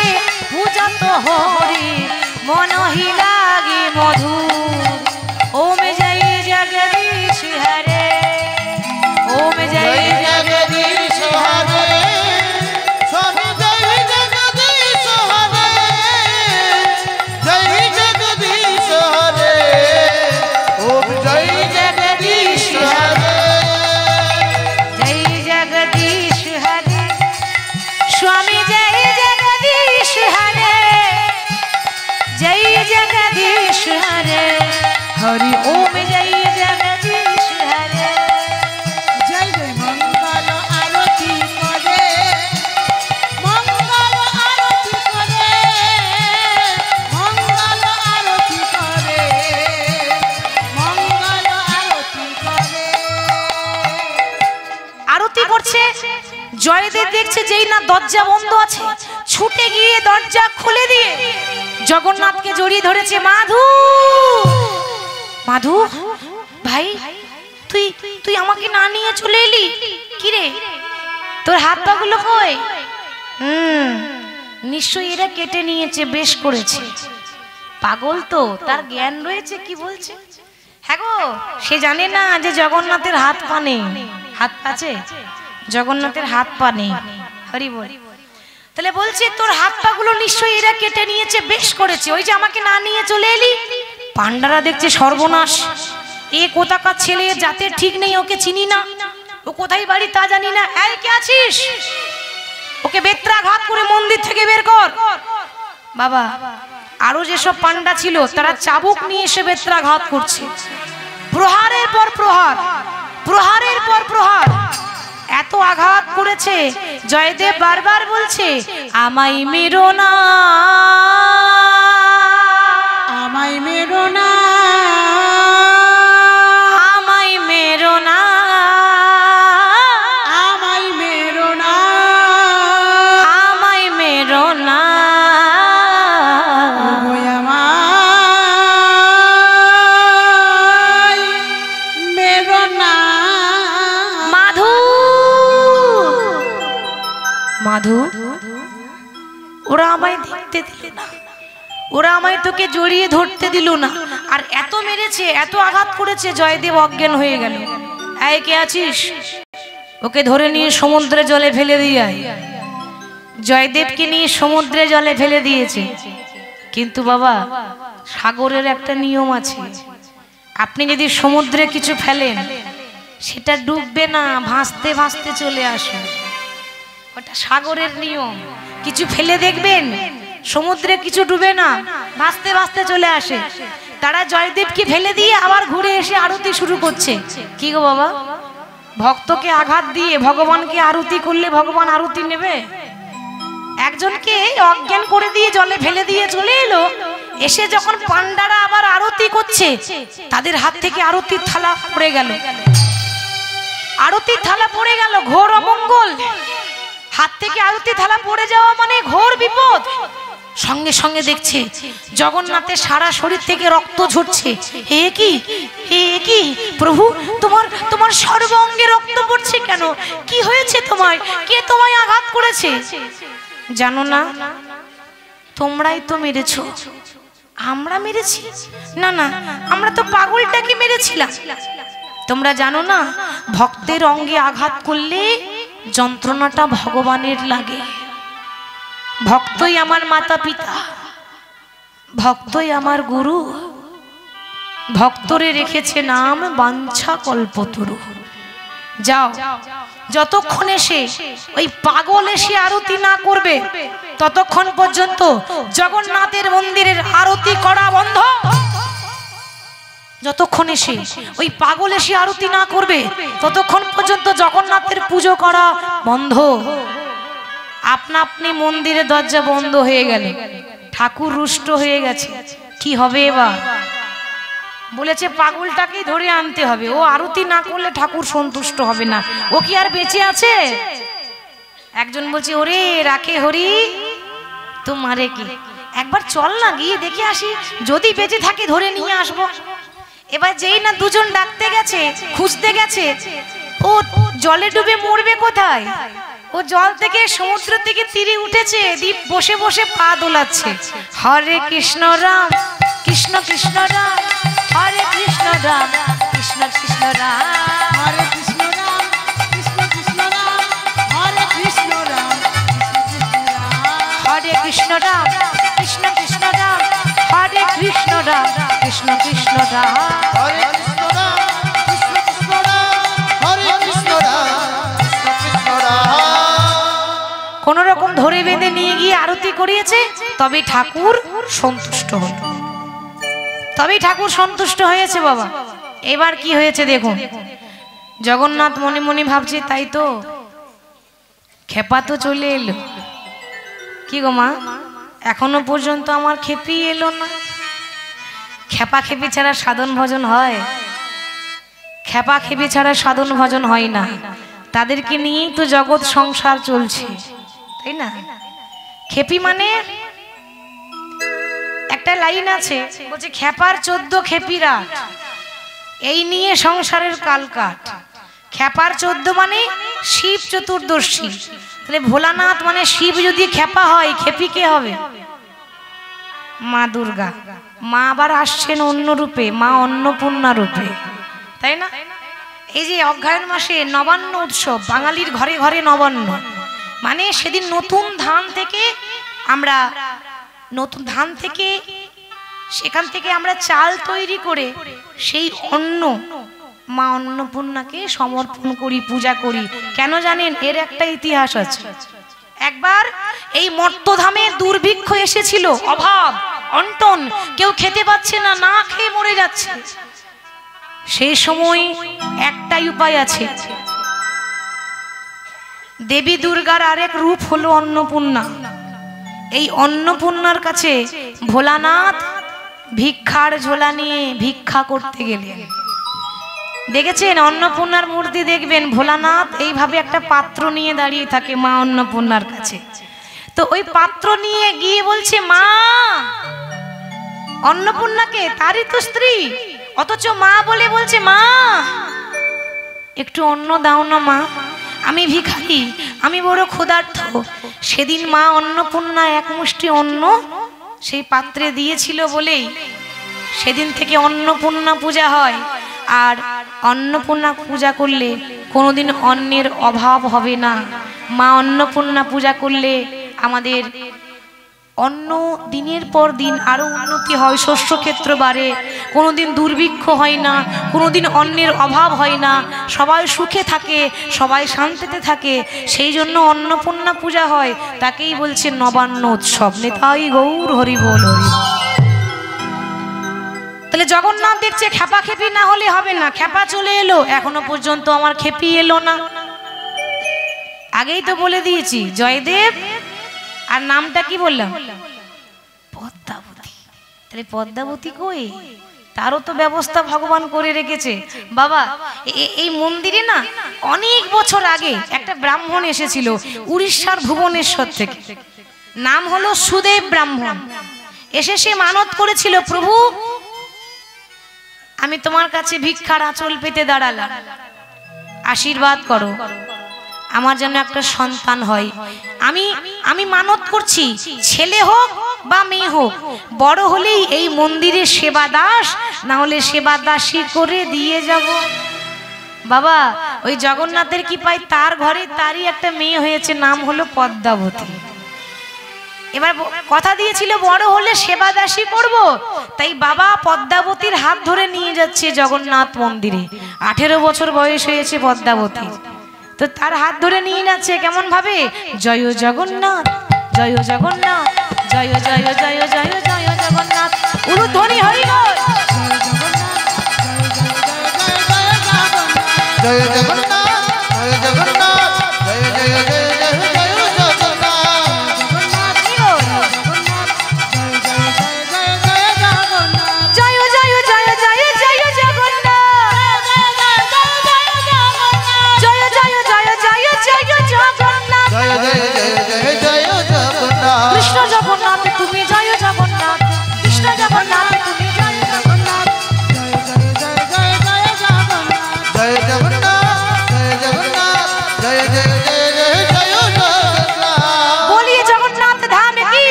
পূজত হরি, মনহি লাগে মধু। ওম জয় জগদীশ হরে, ওম জয় জয় জগদীশ হরে, স্বামী জয় জগদীশ হরে, জয় জগদীশ হরে, ওম জয় জগদীশ হরে, জয় জগদীশ হরে, স্বামী জয় জগদীশ হরে, জয় জগদীশ হরে, হরি ওম জয় জগদীশ হরে। জয় জয় মঙ্গল আরতি করে, মঙ্গল আরতি করে, মঙ্গল আরতি করে, মঙ্গল আরতি করে। আরতি করছে, জয়দেব দেখছে যেই না দরজা বন্ধ আছে, ছুটে গিয়ে দরজা খুলে দিয়ে জগন্নাথকে জড়িয়ে ধরেছে। মাধু, মাধু ভাই, তুই তুই আমাকে না নিয়ে চলে এলি কি রে? তোর হাত পা গুলো কই? নিশ্চয়ই এরা কেটে নিয়েছে, বেশ করেছে। পাগল তো, তার জ্ঞান রয়েছে। কি বলছে? হ্যাঁ গো, সে জানে না যে জগন্নাথের হাত পা নেই। হাত আছে জগন্নাথের, হাত পা নেই। হরি বল। তাহলে বলছে তোর হাত পা গুলো নিশ্চয়ই এরা কেটে নিয়েছে, বেশ করেছে। ওই যে আমাকে না নিয়ে চলে এলি। পান্ডারা দেখছে সর্বনাশ, এ কোথাকার ছেলে, জাতের ঠিক নেই, ওকে চিনি না, ও কোথায় বাড়ি তা জানি না। এই কে আছিস? ওকে বেত্রাঘাত করে মন্দির থেকে বের কর। বাবা আরো যেসব পান্ডা ছিল তারা চাবুক নিয়ে এসে বেত্রাঘাত করছে, প্রহারের পর প্রহার, প্রহারের পর প্রহার, এত আঘাত করেছে। জয়দেব বারবার বলছে আমায় মেরো না, আমায় মেরো না, আমায় মেরো না, আমায় মেরো না, আমায় মেরো না, ওই আমায় মেরো না। মাধু, মাধু ওরা আমায় দেখতে দিলে না, ওরা আমায় তোকে জড়িয়ে ধরতে দিল না, আর এত মেরেছে, এত আঘাত করেছে, জয়দেব অজ্ঞান হয়ে গেল। এই কে আছিস? ওকে ধরে নিয়ে সমুদ্রে জলে ফেলে দিয়ে জয়দেবকে নিয়ে সমুদ্রে জলে ফেলে দিয়েছে। কিন্তু বাবা সাগরের একটা নিয়ম আছে, আপনি যদি সমুদ্রে কিছু ফেলেন সেটা ডুববে না, ভাসতে ভাসতে চলে আসবে। ওটা সাগরের নিয়ম। কিছু ফেলে দেখবেন সমুদ্রে কিছু ডুবে না, ভাসতে ভাসতে চলে আসে। তারা জয়দেবকে ফেলে দিয়ে আবার ঘুরে এসে আরতি শুরু করছে। কি গো বাবা, ভক্তকে আঘাত দিয়ে ভগবানকে আরতি করলে ভগবান আরতি নেবে? একজনকে অজ্ঞান করে দিয়ে জলে ফেলে দিয়ে চলে এলো, এসে যখন পান্ডারা আবার আরতি করছে তাদের হাত থেকে আরতির থালা পড়ে গেল। আরতির থালা পড়ে গেল, ঘোর অমঙ্গল। হাত থেকে আরতি থালা পড়ে যাওয়া মানে ঘোর বিপদ। সঙ্গে সঙ্গে দেখছে জগন্নাথের সারা শরীর থেকে রক্ত ঝরছে। হে কি, হে কি প্রভু, তোমার সর্ব অঙ্গে রক্ত পড়ছে কেন? কি হয়েছে তোমার? কে তোমায় আঘাত করেছে? জানো না, তোমরাই তো মেরেছো। আমরা মেরেছি? না না, আমরা তো পাগলটাকে মেরেছিলাম। তোমরা জানো না, ভক্তের অঙ্গে আঘাত করলে যন্ত্রণাটা ভগবানের লাগে। ভক্তই আমার মাতা পিতা, ভক্তই আমার গুরু, ভক্তরে রেখেছে নাম বাঞ্ছা কল্পতরু। যাও, যতক্ষণ এসে ওই পাগল এসে আরতি না করবে ততক্ষণ পর্যন্ত জগন্নাথের মন্দিরের আরতি করা বন্ধ। যতক্ষণ এসে ওই পাগল এসে আরতি না করবে ততক্ষণ পর্যন্ত জগন্নাথের পুজো করা বন্ধ। আপনা আপনি মন্দিরের দরজা বন্ধ হয়ে গেল, ঠাকুর রুষ্ট হয়ে গেছে। কি হবে এবার? বলেছে পাগলটাকে ধরে আনতে হবে, ও আরতি না করলে ঠাকুর সন্তুষ্ট হবে না। ও কি আর বেঁচে আছে? একজন বলছে, ওরে রাখে হরি তোমারে কি, একবার চল না গিয়ে দেখে আসি, যদি বেঁচে থাকে ধরে নিয়ে আসবো। এবার যেই না দুজন ডাকতে গেছে, খুঁজতে গেছে, ও জলে ডুবে মরবে কোথায়? ও জল থেকে সমুদ্র থেকে তীরে উঠেছে, দ্বীপ বসে বসে পা দোলাচ্ছে। হরে কৃষ্ণ রাম কৃষ্ণ কৃষ্ণ রাম, হরে কৃষ্ণ রাম কৃষ্ণ কৃষ্ণ রাম, হরে কৃষ্ণ রাম কৃষ্ণ কৃষ্ণ রাম, হরে কৃষ্ণ রাম হরে কৃষ্ণ রাম কৃষ্ণ কৃষ্ণ রাম, হরে কৃষ্ণ রাম কৃষ্ণ কৃষ্ণ রাম, হরে কৃষ্ণ রাম কৃষ্ণ কৃষ্ণ রাম, হরে কৃষ্ণ রাম কৃষ্ণ কৃষ্ণ রাম। কোন রকম ধরে বেঁধে নিয়ে গিয়ে আরতি করিয়েছে, তবে ঠাকুর সন্তুষ্ট হল, তবেই ঠাকুর সন্তুষ্ট হয়েছে বাবা। এবার কি হয়েছে দেখুন, জগন্নাথ মনে মনে ভাবছে, তাই তো খেপা তো চলে এলো। কি গো মা, এখনো পর্যন্ত আমার খেপি এলো না। খেপা খেপি ছাড়া সাধন ভজন হয়? খেপা খেপি ছাড়া সাধন ভজন হয় না। তাদেরকে নিয়েই তো জগৎ সংসার চলছে, তাই না? খেপি মানে একটা লাইন আছে, বলছে খেপার 14 খেপিরা, এই নিয়ে সংসারের কালকাট। খেপার 14 মানে শিব চতুর্দশী। তাহলে ভোলানাথ মানে শিব যদি খেপা হয়, খেপি কে হবে? মা দুর্গা। মা আবার আসছেন অন্য রূপে, মা অন্নপূর্ণা রূপে, তাই না? এই যে অগ্রহায়ণ মাসে নবান্ন উৎসব, বাঙালির ঘরে ঘরে নবান্ন, মানে সেদিন নতুন ধান থেকে আমরা সেখান থেকে আমরা চাল তৈরি করে সেই অন্ন মা অন্নপূর্ণাকে সমর্পণ করি, পূজা করি। কেন জানেন? এর একটা ইতিহাস আছে। একবার এই মর্তধামে দুর্ভিক্ষ এসেছিল, অভাব অন্টন, কেউ খেতে পাচ্ছে না, না খেয়ে মরে যাচ্ছে। সেই সময় একটাই উপায় আছে, দেবী দুর্গার আরেক রূপ হলো অন্নপূর্ণা। এই অন্নপূর্ণার কাছে ভোলানাথ ভিক্ষার ঝোলা নিয়ে ভিক্ষা করতে গেলেন। দেখেছেন অন্নপূর্ণার মূর্তি, দেখবেন ভোলানাথ এইভাবে একটা পাত্র নিয়ে দাঁড়িয়ে থাকে মা অন্নপূর্ণার কাছে। তো ওই পাত্র নিয়ে গিয়ে বলছে, মা অন্নপূর্ণাকে, তারই তো স্ত্রী, অথচ মা বলে বলছে, মা একটু অন্ন দাও না মা, আমি ভিখারি, আমি বড় ক্ষুধার্ত। সেদিন মা অন্নপূর্ণা এক মুষ্টি অন্ন সেই পাত্রে দিয়েছিল বলেই সেদিন থেকে অন্নপূর্ণা পূজা হয়। আর অন্নপূর্ণা পূজা করলে কোনোদিন অন্নের অভাব হবে না। মা অন্নপূর্ণা পূজা করলে আমাদের অন্য দিনের পর দিন আরো উন্নতি হয়, শস্যক্ষেত্র বাড়ে, কোনোদিন দুর্ভিক্ষ হয় না, কোনোদিন অন্নের অভাব হয় না, সবাই সুখে থাকে, সবাই শান্তিতে থাকে। সেই জন্য অন্নপূর্ণা পূজা হয়, তাকেই বলছে নবান্ন উৎসব। নেতাই গৌর হরি বল হরি। তাহলে জগন্নাথ দেখছে খেপা খেপি না হলে হবে না। খেপা চলে এলো, এখনো পর্যন্ত আমার খেপি এলো না। আগেই তো বলে দিয়েছি জয়দেব, আর নামটা কি বললাম? পদ্মাবতী। তাহলে পদ্মাবতী কই? তারও তো ব্যবস্থা ভগবান করে রেখেছে। বাবা এই মন্দিরে না অনেক বছর আগে একটা ব্রাহ্মণ এসেছিল উড়িষ্যার ভুবনেশ্বর থেকে। নাম হলো সুদেব ব্রাহ্মণ। এসে সে মানত করেছিল, প্রভু আমি তোমার কাছে ভিক্ষার আঁচল পেতে দাঁড়ালাম, আশীর্বাদ করো আমার যেন একটা সন্তান হয়। আমি মানত করছি, ছেলে হোক বা মেয়ে হোক, বড় হলেই এই মন্দিরে সেবা দাস না হলে সেবা দাসী করে দিয়ে যাব। বাবা ওই জগন্নাথের কি পাই, তার ঘরে তারই একটা মেয়ে হয়েছে, নাম হলো পদ্মাবতী। এবার কথা দিয়েছিল বড় হলে সেবা দাসী করব, তাই বাবা পদ্মাবতীর হাত ধরে নিয়ে যাচ্ছে জগন্নাথ মন্দিরে। 18 বছর বয়স হয়েছে পদ্মাবতীর, তো তার হাত ধরে নিয়ে যাচ্ছে কেমন ভাবে, জয় জগন্নাথ জয় জগন্নাথ জয় জয় জয় জয় জয় জগন্নাথ, উলুধ্বনি হরি বল। জয় জগন্নাথ জয় জগন্নাথ জয় জয় জয় জয় জয় জগন্নাথ, তুমি জয় জগন্নাথ, কৃষ্ণ জগন্নাথ, তুমি জয় জগন্নাথ, জয় জগন্নাথ জয় জগন্নাথ জয় জয় জয় জয় জগন্নাথ। বলিয়ে জগন্নাথ ধাম কি,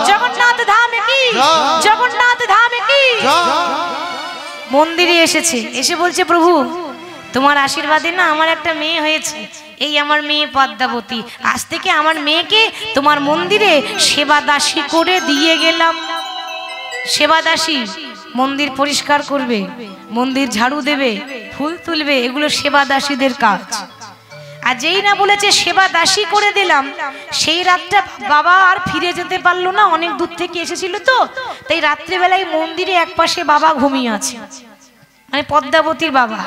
জগন্নাথ ধাম কি, জগন্নাথ ধাম কি। মন্দিরে এসেছে, এসে বলছে প্রভু তোমার আশীর্বাদে না আমার একটা মেয়ে হয়েছে, এই আমার মেয়ে পদ্মাবতী। আজ থেকে আমার মেয়েকে তোমার মন্দিরে সেবা দাসী করে দিয়ে গেলাম। সেবা দাসী মন্দির পরিষ্কার করবে, মন্দির ঝাড়ু দেবে, ফুল তুলবে, এগুলো সেবা দাসীদের কাজ। আর যেই না বলেছে সেবা দাসী করে দিলাম, সেই রাতটা বাবা আর ফিরে যেতে পারলো না, অনেক দূর থেকে এসেছিল তো, তাই রাত্রিবেলায় মন্দিরে একপাশে বাবা ঘুমিয়ে আছে, মানে পদ্মাবতীর বাবা।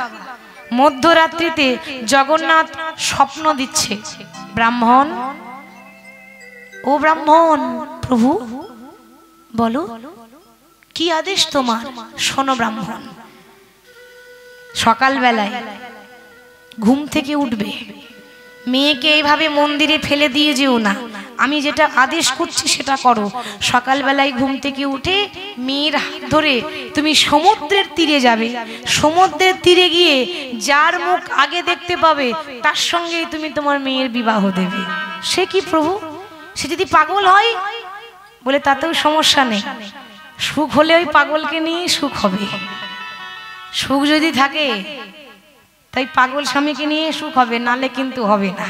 মধ্যরাত্রিতে জগন্নাথ স্বপ্ন দিচ্ছে, ব্রাহ্মণ ও ব্রাহ্মণ, প্রভু বলো কি আদেশ তোমার। শোনো ব্রাহ্মণ, সকালবেলায় ঘুম থেকে উঠবে, মেয়েকে এইভাবে মন্দিরে ফেলে দিয়ে যেও না, আমি যেটা আদেশ করছি সেটা করো। সকালবেলায় ঘুম থেকে উঠে মেয়ের হাত ধরে তুমি সমুদ্রের তীরে যাবে, সমুদ্রের তীরে গিয়ে যার মুখ আগে দেখতে পাবে তার সঙ্গেই তুমি তোমার মেয়ের বিবাহ দেবে। সে কি প্রভু, সে যদি পাগল হয়? বলে তাতেও সমস্যা নেই, সুখ হলে ওই পাগলকে নিয়ে সুখ হবে। সুখ যদি থাকে তাই পাগল স্বামীকে নিয়ে সুখ হবে, নালে কিন্তু হবে না।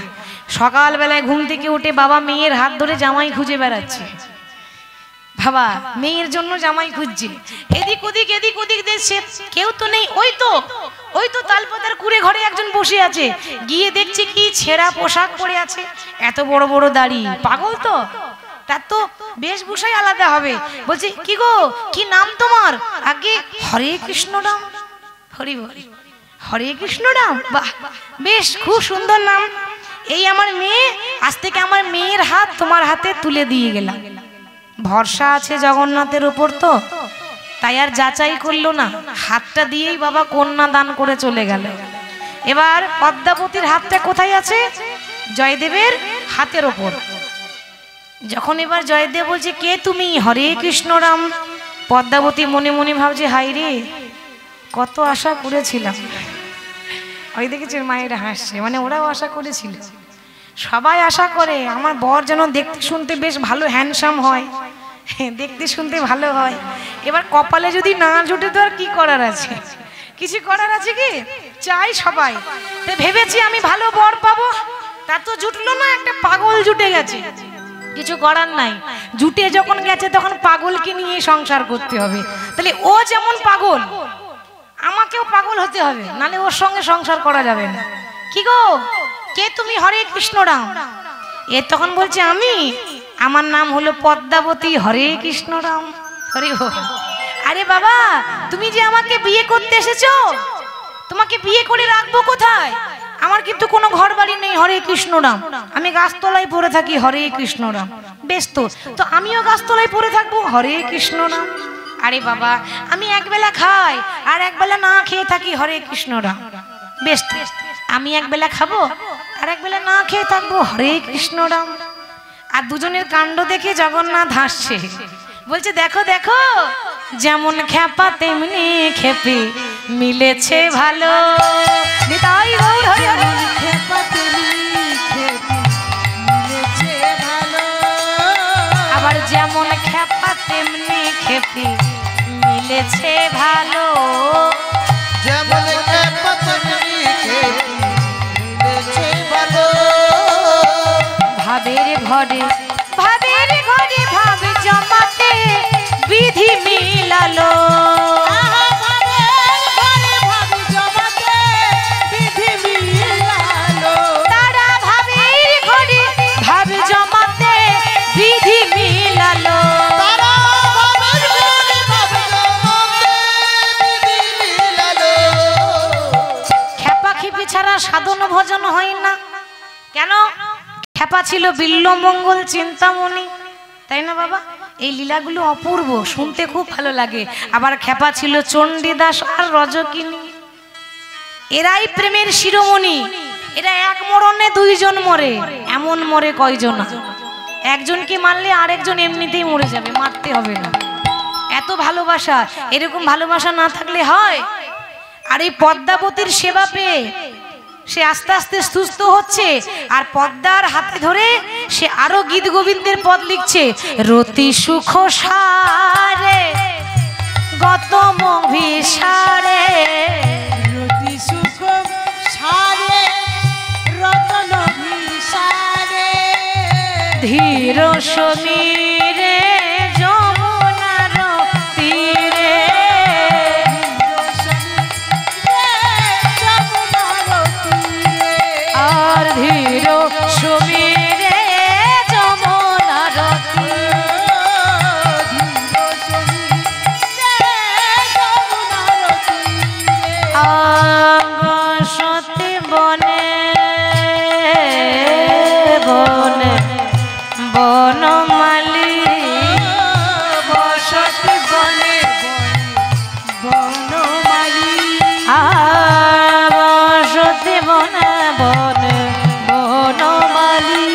সকালবেলায় ঘুম থেকে উঠে বাবা মেয়ের হাত ধরে জামাই খুঁজে বেড়াচ্ছে, বাবা মেয়ের জন্য জামাই খুঁজছে, এদিক ওদিক এদিক ওদিক দেখছে, কেউ তো নেই। ওই তো তালপাতার কুড়ে ঘরে একজন বসে আছে, গিয়ে দেখছে কি ছেঁড়া পোশাক পরে আছে, এত বড় বড় দাড়ি, পাগল তো, তার তো বেশভূষাই আলাদা হবে। বলছে কি গো, কি নাম তোমার? আগে হরে কৃষ্ণ রাম, হরি বল, হরে কৃষ্ণ রাম, বাহ বেশ খুব সুন্দর নাম। এই আমার মেয়ে, আজ থেকে আমার মেয়ের হাত তোমার হাতে তুলে দিয়ে গেলাম। ভরসা আছে জগন্নাথের উপর তো, তাই আর যাচাই করলো না, হাতটা দিয়েই বাবা কন্যা দান করে চলে গেল। এবার পদ্মাবতীর হাতটা কোথায় আছে? জয়দেবের হাতের ওপর। যখন এবার জয়দেব বলছে কে তুমি? হরে কৃষ্ণ রাম। পদ্মাবতী মনে মনে ভাবছে হাই রে, কত আশা করেছিলাম। ওই দেখেছেন মায়েরা হাসছে, মানে ওরাও আশা করেছিল, সবাই আশা করে আমার বর যেন দেখতে শুনতে বেশ ভালো, হ্যান্ডসাম হয়, দেখতে শুনতে ভালো হয়। এবার কপালে যদি না জুটে তো আর কি করার আছে, কিছু করার আছে কি? চাই সবাই। তো ভেবেছি আমি ভালো বর পাবো, তা তো জুটলো না, একটা পাগল জুটে গেছে। কিছু করার নাই, জুটে যখন গেছে তখন পাগলকে নিয়ে সংসার করতে হবে। তাহলে ও যেমন পাগল, আমাকেও পাগল হতে হবে, নালে ওর সঙ্গে সংসার করা যাবে না। কি গো, কে তুমি? হরে কৃষ্ণ রাম। এ তখন বলছে আমি, আমার নাম হলো পদ্মাবতী। হরে কৃষ্ণ রাম, হরে বল। আরে বাবা, তুমি যে আমাকে বিয়ে করতে এসেছো, তোমাকে বিয়ে করে রাখবো কোথায়? আমার কিন্তু কোনো ঘর বাড়ি নেই। হরে কৃষ্ণ রাম। আমি গাছতলায় পড়ে থাকি। হরে কৃষ্ণ রাম। বেশ তো, তো আমিও গাছতলায় পড়ে থাকবো। হরে কৃষ্ণ রাম। আরে বাবা, আমি একবেলা খাই আর একবেলা না খেয়ে থাকি। হরে কৃষ্ণ রাম। বেশ তো, আমি একবেলা খাবো আর একবেলা না খেয়ে থাকবো। হরে কৃষ্ণ রাম। আর দুজনের কাণ্ড দেখে জগন্নাথ হাসছে, বলছে দেখো দেখো, যেমন খ্যাপা তেমনি খেপে মিলেছে ভালো। নিতাই গৌর হরি হরি। খেপা তেমনি খেপে মিলেছে ভালো। আবার যেমন খ্যাপা তেমনি খেপে মিলেছে ভালো। যেমন খ্যাপা তেমনি খেপে মিলেছে ভালো। ভাবের ঘরে ভাবের ঘরে ভাব জমাতে বিধি মিলালো। তারা ভাবের ঘরে ভাব জমাতে বিধি মিলালো। খেপা খেপি ছাড়া সাধন ভজন হয় না। কেন? খেপা ছিল বিল্বমঙ্গল চিন্তামণি, তাই না বাবা? এই লীলাগুলো অপূর্ব, শুনতে খুব ভালো লাগে। আবার খেপা ছিল চণ্ডীদাস আর রজকিনী, এরাই প্রেমের শিরোমণি। এরা এক মরণে দুইজন মরে, এমন মরে কয়জন? একজনকে মারলে আরেকজন এমনিতেই মরে যাবে, মারতে হবে না। এত ভালোবাসা, এরকম ভালোবাসা না থাকলে হয়? আর এই পদ্মাবতীর সেবা পেয়ে সে আস্তে আস্তে সুস্থ হচ্ছে, আর পদ্মার হাতে ধরে সে আরো গীত গোবিন্দের পদ লিখছে। রতি সুখ সারে গত মভিসারে, রতি সুখ সারে রতন ভিসারে। ধীর সমীরে যমুনার তীরে, আর ধীর সমীরে যমুনার তীরে। বসতি বনে বনে বনমালী, বসতি বনে বনমালী। বসতি বনে বনে বনমালী।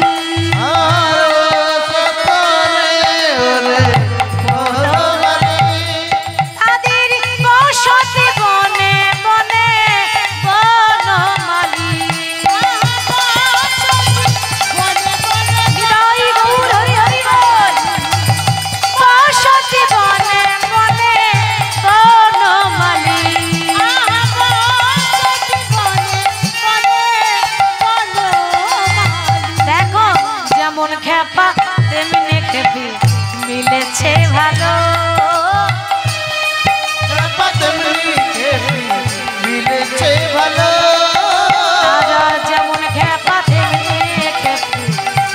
তাদের বসতি বনে বনে বনমালী। হৃদয় গৌর হরি হরি বল। বসতি বনে বনে বনমালী। দেখো, যেমন খেপা তেমনি খেপি মিলেছে ভালো। খ্যাপা তেমনি খেপে মিলেছে ভালো। তারা যেমন খেপা তেমনি খেপি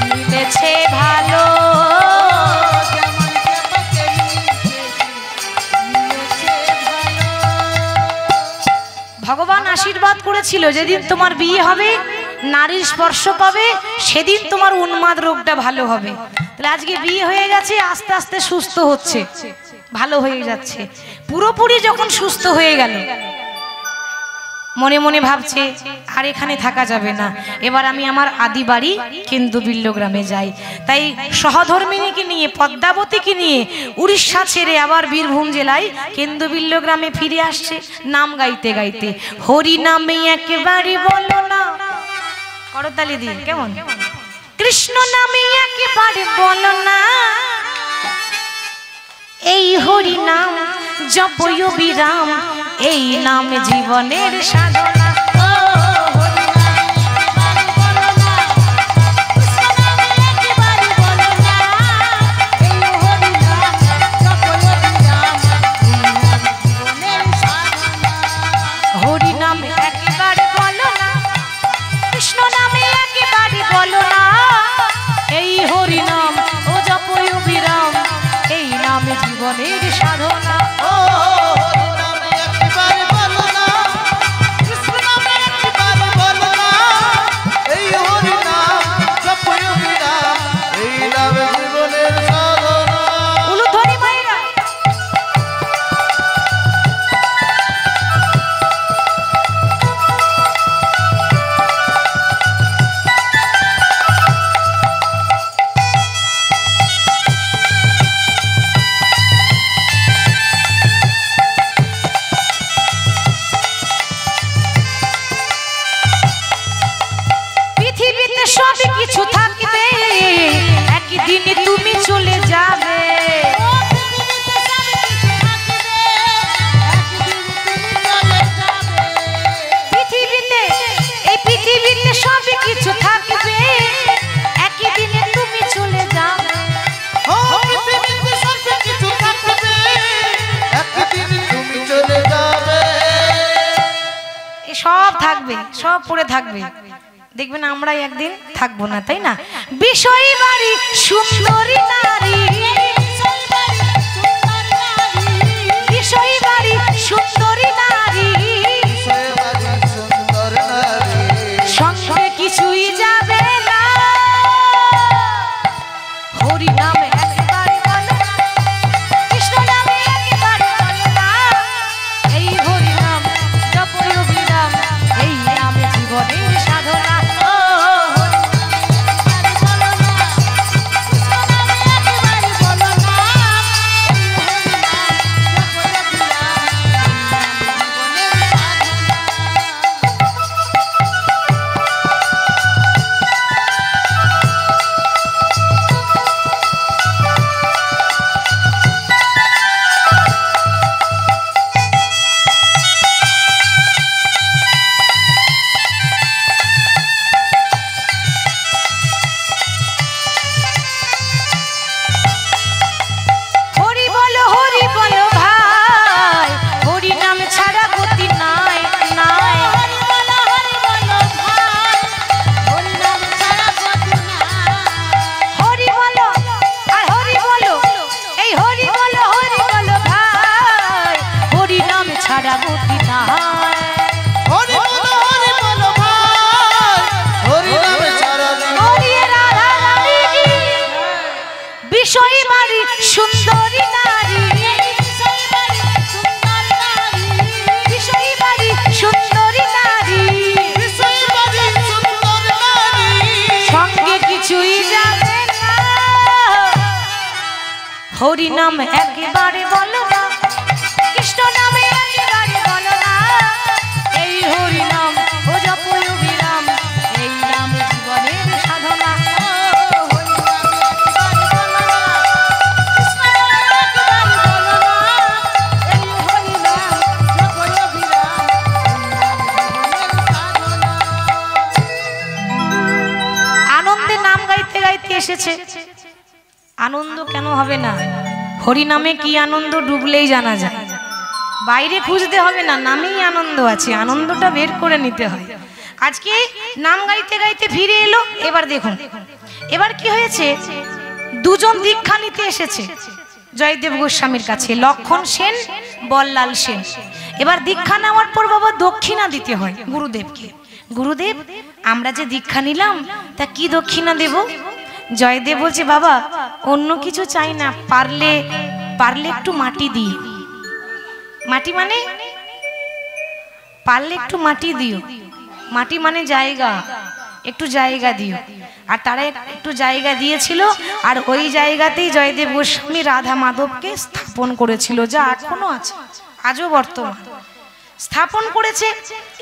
মিলেছে ভালো। যেমন খেপা তেমনি খেপে মিলেছে ভালো। ভগবান আশীর্বাদ করেছিল, যেদিন তোমার বিয়ে হবে, নারীর স্পর্শ পাবে, সেদিন তোমার উন্মাদ রোগটা ভালো হবে। তাহলে আজকে বিয়ে হয়ে গেছে, আস্তে আস্তে সুস্থ হচ্ছে, ভালো হয়ে যাচ্ছে। পুরোপুরি যখন সুস্থ হয়ে গেল, মনে মনে ভাবছে আর এখানে থাকা যাবে না, এবার আমি আমার আদি বাড়ি কেন্দ্রবিল্ল গ্রামে যাই। তাই সহধর্মিনীকে নিয়ে, পদ্মাবতীকে নিয়ে উড়িষ্যা ছেড়ে আবার বীরভূম জেলায় কেন্দ্রবিল্ল গ্রামে ফিরে আসছে, নাম গাইতে গাইতে। হরি নামে একেবারে বলো না, করতালি দিয়ে কেমন? কৃষ্ণ নামে একেবারে বলো না, এই হরি নাম জপয় বিরাম, এই নাম জীবনের সাধনা। সব থাকবে, সব পড়ে থাকবে, দেখবেন আমরা একদিন থাকবো না, তাই না? বিষয় বাড়ি সুন্দরী নারী, বিষয় বাড়ি সুন্দরী নারী, সঙ্গে কিছুই যাবে না, হরি নাম একবার বলো, কৃষ্ণ নামে একবার বলো না, এই হরি নাম জপই অবিরাম, এই নামে জীবনের সাধনা। হরি নাম একবারে বলো না, কৃষ্ণ নামে একবারে বলো না, এই হরি নাম ও জপই অবিরাম, এই নাম জীবনের সাধনা। আনন্দে নাম গাইতে গাইতে এসেছে, আনন্দ কেন হবে না? হরি নামে কি আনন্দ ডুবলেই জানা যায়, বাইরে খুঁজতে হবে না, নামেই আনন্দ আছে, আনন্দটা বের করে নিতে হয়। আজকে নাম গাইতে গাইতে ফিরে এলো। এবার দেখুন এবার কি হয়েছে, দুজন দীক্ষা নিতে এসেছে জয়দেব গোস্বামীর কাছে, লক্ষণ সেন, বল্লাল সেন। এবার দীক্ষা নেওয়ার পর বাবা দক্ষিণা দিতে হয় গুরুদেবকে। গুরুদেব আমরা যে দীক্ষা নিলাম তা কি দক্ষিণা দেব? জয়দেব বলছে বাবা অন্য কিছু চাই না, পারলে পারলে একটু মাটি দিও। মাটি মানে পারলে একটু মাটি দিও, মাটি মানে জায়গা, একটু জায়গা দিও। আর তারা একটু জায়গা দিয়েছিল, আর ওই জায়গাতেই জয়দেব গোস্বামী রাধা মাধবকে স্থাপন করেছিল, যা এখনো আছে, আজও বর্তমান স্থাপন করেছে।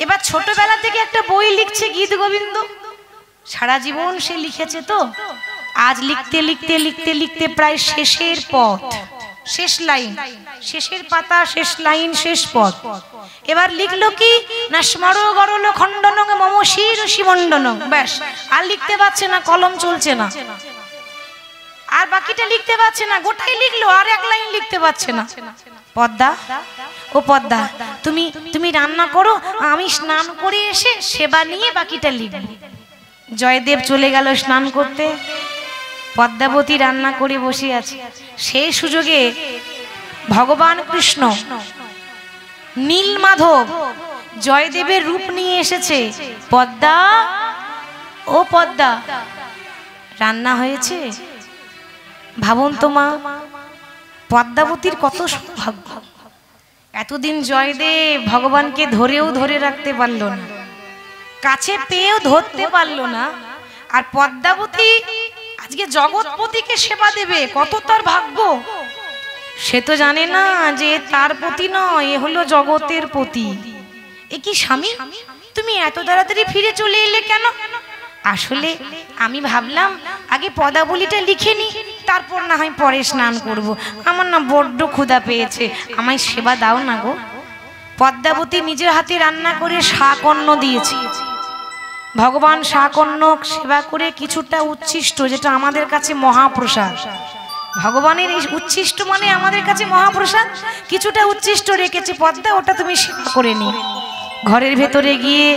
এবার ছোটবেলা থেকে একটা বই লিখছে গীত গোবিন্দ, সারা জীবন সে লিখেছে, তো আজ লিখতে লিখতে লিখতে লিখতে প্রায় শেষের পথ, শেষ লাইন, শেষের পাতা, শেষ লাইন, শেষ পথ। এবার লিখলো কি না, স্মর গরল খণ্ডনং মম শির শিমণ্ডনং, ব্যাস আর লিখতে পারছে না, কলম চলছে না, আর বাকিটা লিখতে পারছে না, গোটাই লিখলো আর এক লাইন লিখতে পারছে না। পদ্মা, ও পদ্মা তুমি তুমি রান্না করো, আমি স্নান করে এসে সেবা নিয়ে বাকিটা লিখব। জয়দেব চলে গেল স্নান করতে, পদ্মাবতী রান্না করে বসে আছে। সেই সুযোগে ভগবান কৃষ্ণ নীল মাধব জয়দেবের রূপ নিয়ে এসেছে। পদ্মা, ও পদ্মা রান্না হয়েছে? ভাবুন তো মা, পদ্মাবতীর কত সৌভাগ্য। এতদিন জয়দেব ভগবানকে ধরেও ধরে রাখতে পারল না, কাছে পেয়েও ধরতে পারল না, আর পদ্মাবতী আজকে জগৎপতিকে সেবা দেবে, কত তার ভাগ্য। সে তো জানে না যে তার পতি নয়, এ হলো জগতের পতি। এ কি স্বামী, তুমি এত তাড়াতাড়ি ফিরে চলে এলে কেন? আসলে আমি ভাবলাম আগে পদাবলীটা লিখে নি, তারপর না হয় পরে স্নান করব। আমার না বড্ড ক্ষুধা পেয়েছে, আমায় সেবা দাও না গো। পদ্মাবতী নিজের হাতে রান্না করে শাক অন্ন দিয়েছে। ভগবান শাক অন্ন সেবা করে কিছুটা উচ্ছিষ্ট, যেটা আমাদের কাছে মহাপ্রসাদ, ভগবানের এই উচ্ছিষ্ট মানে আমাদের কাছে মহাপ্রসাদ, কিছুটা উচ্ছিষ্ট রেখেছে পদ্মা, ওটা তুমি সেবা করে নি। ঘরের ভেতরে গিয়ে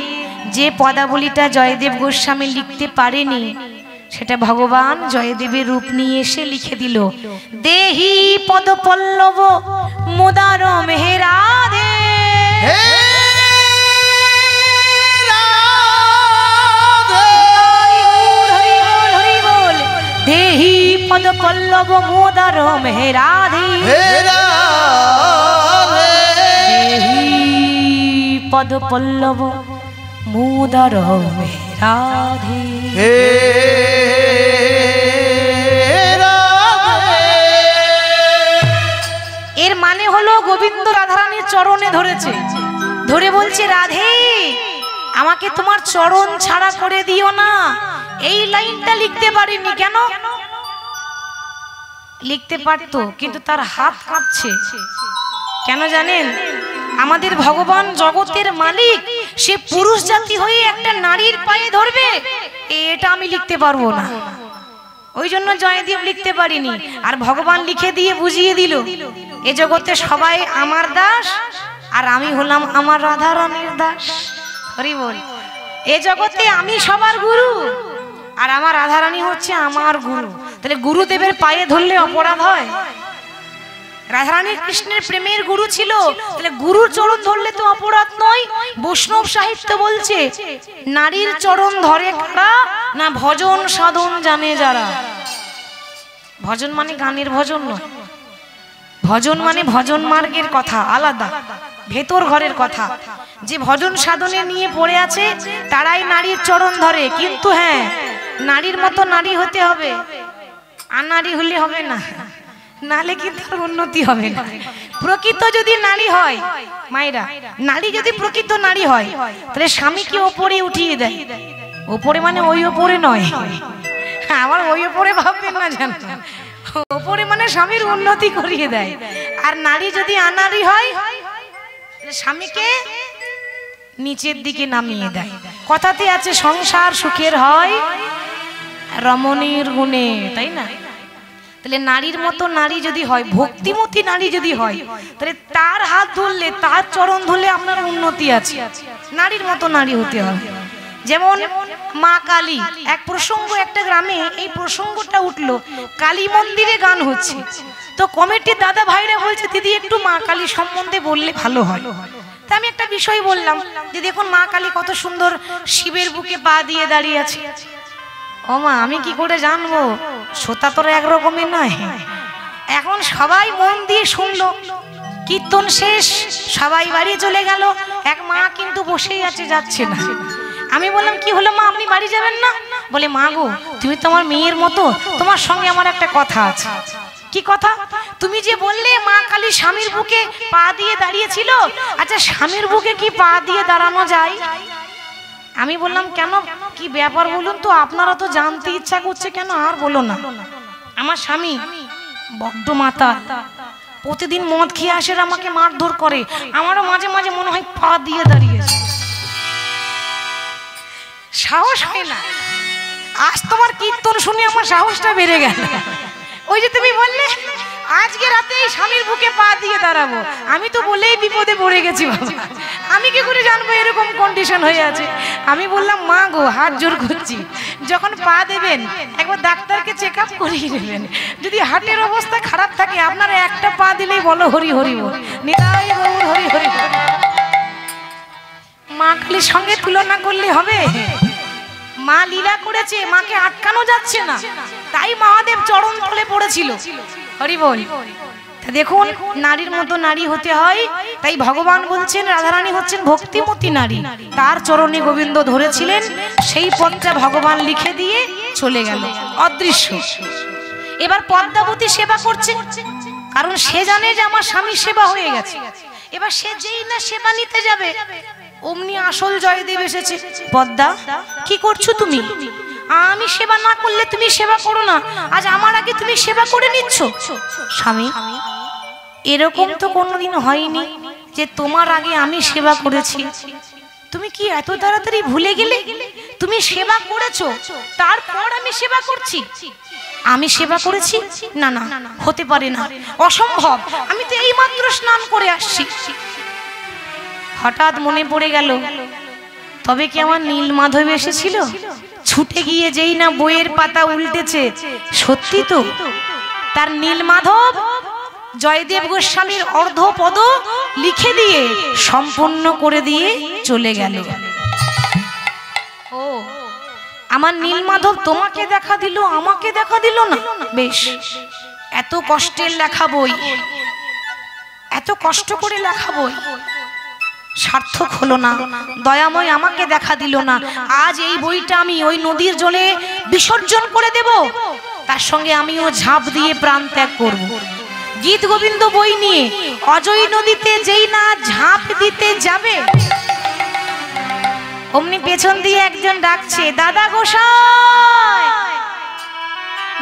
যে পদাবলীটা জয়দেব গোস্বামী লিখতে পারেনি সেটা ভগবান জয়দেবের রূপ নিয়ে এসে লিখে দিল। দেহি পদ পল্লব মুদার মেহেরাধে, দেহি পদ পল্লব মুদার মেহেরাধে, দেহি পদ পল্লব মুদার মেহেরাধে। এর মানে হলো গোবিন্দ রাধারানীর চরণে ধরেছে, ধরে বলছে রাধে আমাকে তোমার চরণ ছাড়া করে দিও না। এই লাইনটা লিখতে পারিনি, কেন? লিখতে পারতো কিন্তু তার হাত কাঁপছে। কেন জানেন? আমাদের ভগবান জগতের মালিক, সে পুরুষ জাতি হয়ে একটা নারীর পায়ে ধরবে, এটা আমি লিখতে পারবো না। ওই জন্য জয়দেব লিখতে পারিনি। আর ভগবান লিখে দিয়ে বুঝিয়ে দিল এ জগতে সবাই আমার দাস আর আমি হলাম আমার রাধা রানীর দাস। হরি বল। এ জগতে আমি সবার গুরু আর আমার রাধা রানী হচ্ছে আমার গুরু। তাহলে গুরুদেবের পায়ে ধরলে অপরাধ হয়? রাধারানী কৃষ্ণের প্রেমের গুরু ছিল, তাহলে গুরুর চরণ ধরলে তো অপরাধ নয়। বৈষ্ণব সাহিত্য বলছে নারীর চরণ ধরে কারা না ভজন সাধন জানে যারা। ভজন মানে গানের ভজন নয়, ভজন মানে ভজন মার্গের কথা আলাদা, ভেতর ঘরের কথা। যে ভজন সাধনে নিয়ে পড়ে আছে তারাই নারীর চরণ ধরে। কিন্তু হ্যাঁ, নারীর মতো নারী হতে হবে, আনারী হলে হবে না, নালে কিন্তু আর উন্নতি হবে না। প্রকৃত যদি নারী হয়, মায়েরা, নারী যদি প্রকৃত নারী হয় তাহলে স্বামীকে ওপরে উঠিয়ে দেয়। ওপরে মানে ওই ওপরে নয়, আমার ওই ওপরে ভাববেন না, জান, ওপরে মানে স্বামীর উন্নতি করিয়ে দেয়। আর নারী যদি আনারী হয় স্বামীকে নিচের দিকে নামিয়ে দেয়। কথাতে আছে সংসার সুখের হয় রমণীর গুণে, তাই না? তাহলে নারীর মতো নারী যদি হয়, ভক্তিমতী নারী যদি হয়, তাহলে তার হাত ধরলে, তার চরণ ধরলে আপনার উন্নতি আছে। নারীর মতো নারী হতে হবে। যেমন মা কালী, এক প্রসঙ্গ একটা গ্রামে এই প্রসঙ্গটা উঠলো, কালী মন্দিরে গান হচ্ছে। তো কমিটির দাদা ভাইরা বলছে দিদি একটু মা কালী সম্বন্ধে বললে ভালো হয়। তা আমি একটা বিষয় বললাম যে দেখুন মা কালী কত সুন্দর শিবের বুকে পা দিয়ে দাঁড়িয়ে আছে। ও মা, আমি কি করে জানবো? শ্রোতা তো একরকমের নয়। এখন সবাই মন দিয়ে শুনলো, কীর্তন শেষ, সবাই বাড়ি চলে গেল, এক মা কিন্তু বসেই আছে, যাচ্ছে না। আমি বললাম কি হলো মা, আপনি বাড়ি যাবেন না? বলে মা গো, তুমি তো আমার মেয়ের মতো, তোমার সঙ্গে আমার একটা কথা আছে। কি কথা? তুমি যে বললে মা কালী স্বামীর বুকে পা দিয়ে দাঁড়িয়েছিল, আচ্ছা স্বামীর বুকে কি পা দিয়ে দাঁড়ানো যায়? আমি বললাম কেন, কি ব্যাপার বলুন তো, আপনারা তো জানতে ইচ্ছা করছে কেন? আর বলো না, আমার স্বামী বড্ড মাতাল, প্রতিদিন মদ খেয়ে আসে, আমাকে মারধর করে, আমারও মাঝে মাঝে মনে হয় পা দিয়ে দাঁড়িয়েছে, সাহস হয় না। আজ তোমার কীর্তন শুনে আমার সাহসটা বেড়ে গেল। ওই যে তুমি বললে আজকে রাতে এই স্বামীর বুকে পা দিয়ে দাঁড়াবো, আমি তো বলেই বিপদে পড়ে গেছি বাবা, আমি কি করে জানবো এরকম কন্ডিশন হয়ে আছে? আমি বললাম মা গো, হাত জোর করছি, যখন পা দেবেন একবার ডাক্তারকে চেক আপ করিয়ে নেবেন। যদি হার্টের অবস্থা খারাপ থাকে আপনারা একটা পা দিলেই বলো হরি হরি বল, নিতাই গৌর হরি হরি। মা কালীর সঙ্গে তুলনা করলে হবে? মা লীলা করেছে, মাকে আটকানো যাচ্ছে না, তাই মহাদেব চরণ তলে পড়েছিল। হরি বল। দেখুন নারীর মতো নারী হতে হয়, তাই ভগবান বলছেন রাধারানী হচ্ছেন ভক্তিমতী নারী, তার চরণে গোবিন্দ ধরেছিলেন, সেই পথটা ভগবান লিখে দিয়ে চলে গেল অদৃশ্য। এবার পদ্মাবতী সেবা করছে, কারণ সে জানে যে আমার স্বামীর সেবা হয়ে গেছে। এবার সে যেই না সেবা নিতে যাবে অমনি আসল জয়দেব এসেছে। পদ্মা, কি করছো তুমি? আমি সেবা না করলে তুমি সেবা করো না, আজ আমার আগে তুমি সেবা করে নিচ্ছ। স্বামী, এরকম তো কোনোদিন হয়নি যে তোমার আগে আমি সেবা করেছি। তুমি কি এত তাড়াতাড়ি ভুলে গেলে? তুমি সেবা করেছো, তারপর আমি সেবা করছি। আমি সেবা করেছি? না না, হতে পারে না, অসম্ভব, আমি তো এইমাত্র স্নান করে আসছি। হঠাৎ মনে পড়ে গেল, তবে কি আমার নীল মাধব এসেছিল? ছুটে গিয়ে যেই না বইয়ের পাতা উল্টেছে, সত্যি তো তার নীল মাধব জয়দেব গোস্বামীর অর্ধপদ লিখে দিয়ে সম্পূর্ণ করে দিয়ে চলে গেল। ও, আমার নীল মাধব তোমাকে দেখা দিল, আমাকে দেখা দিল না? বেশ, এত কষ্টের লেখা বই, এত কষ্ট করে লেখা বই সার্থক হলো না, দয়াময় আমাকে দেখা দিল না। আজ এই বইটা আমি ওই নদীর জলে বিসর্জন করে দেব, তার সঙ্গে আমিও ঝাঁপ দিয়ে প্রাণ ত্যাগ করব। গীত গোবিন্দ বই নিয়ে অজয় নদীতে যেই না ঝাঁপ দিতে যাবে, অমনি পেছন দিয়ে একজন ডাকছে, দাদা গোসাই,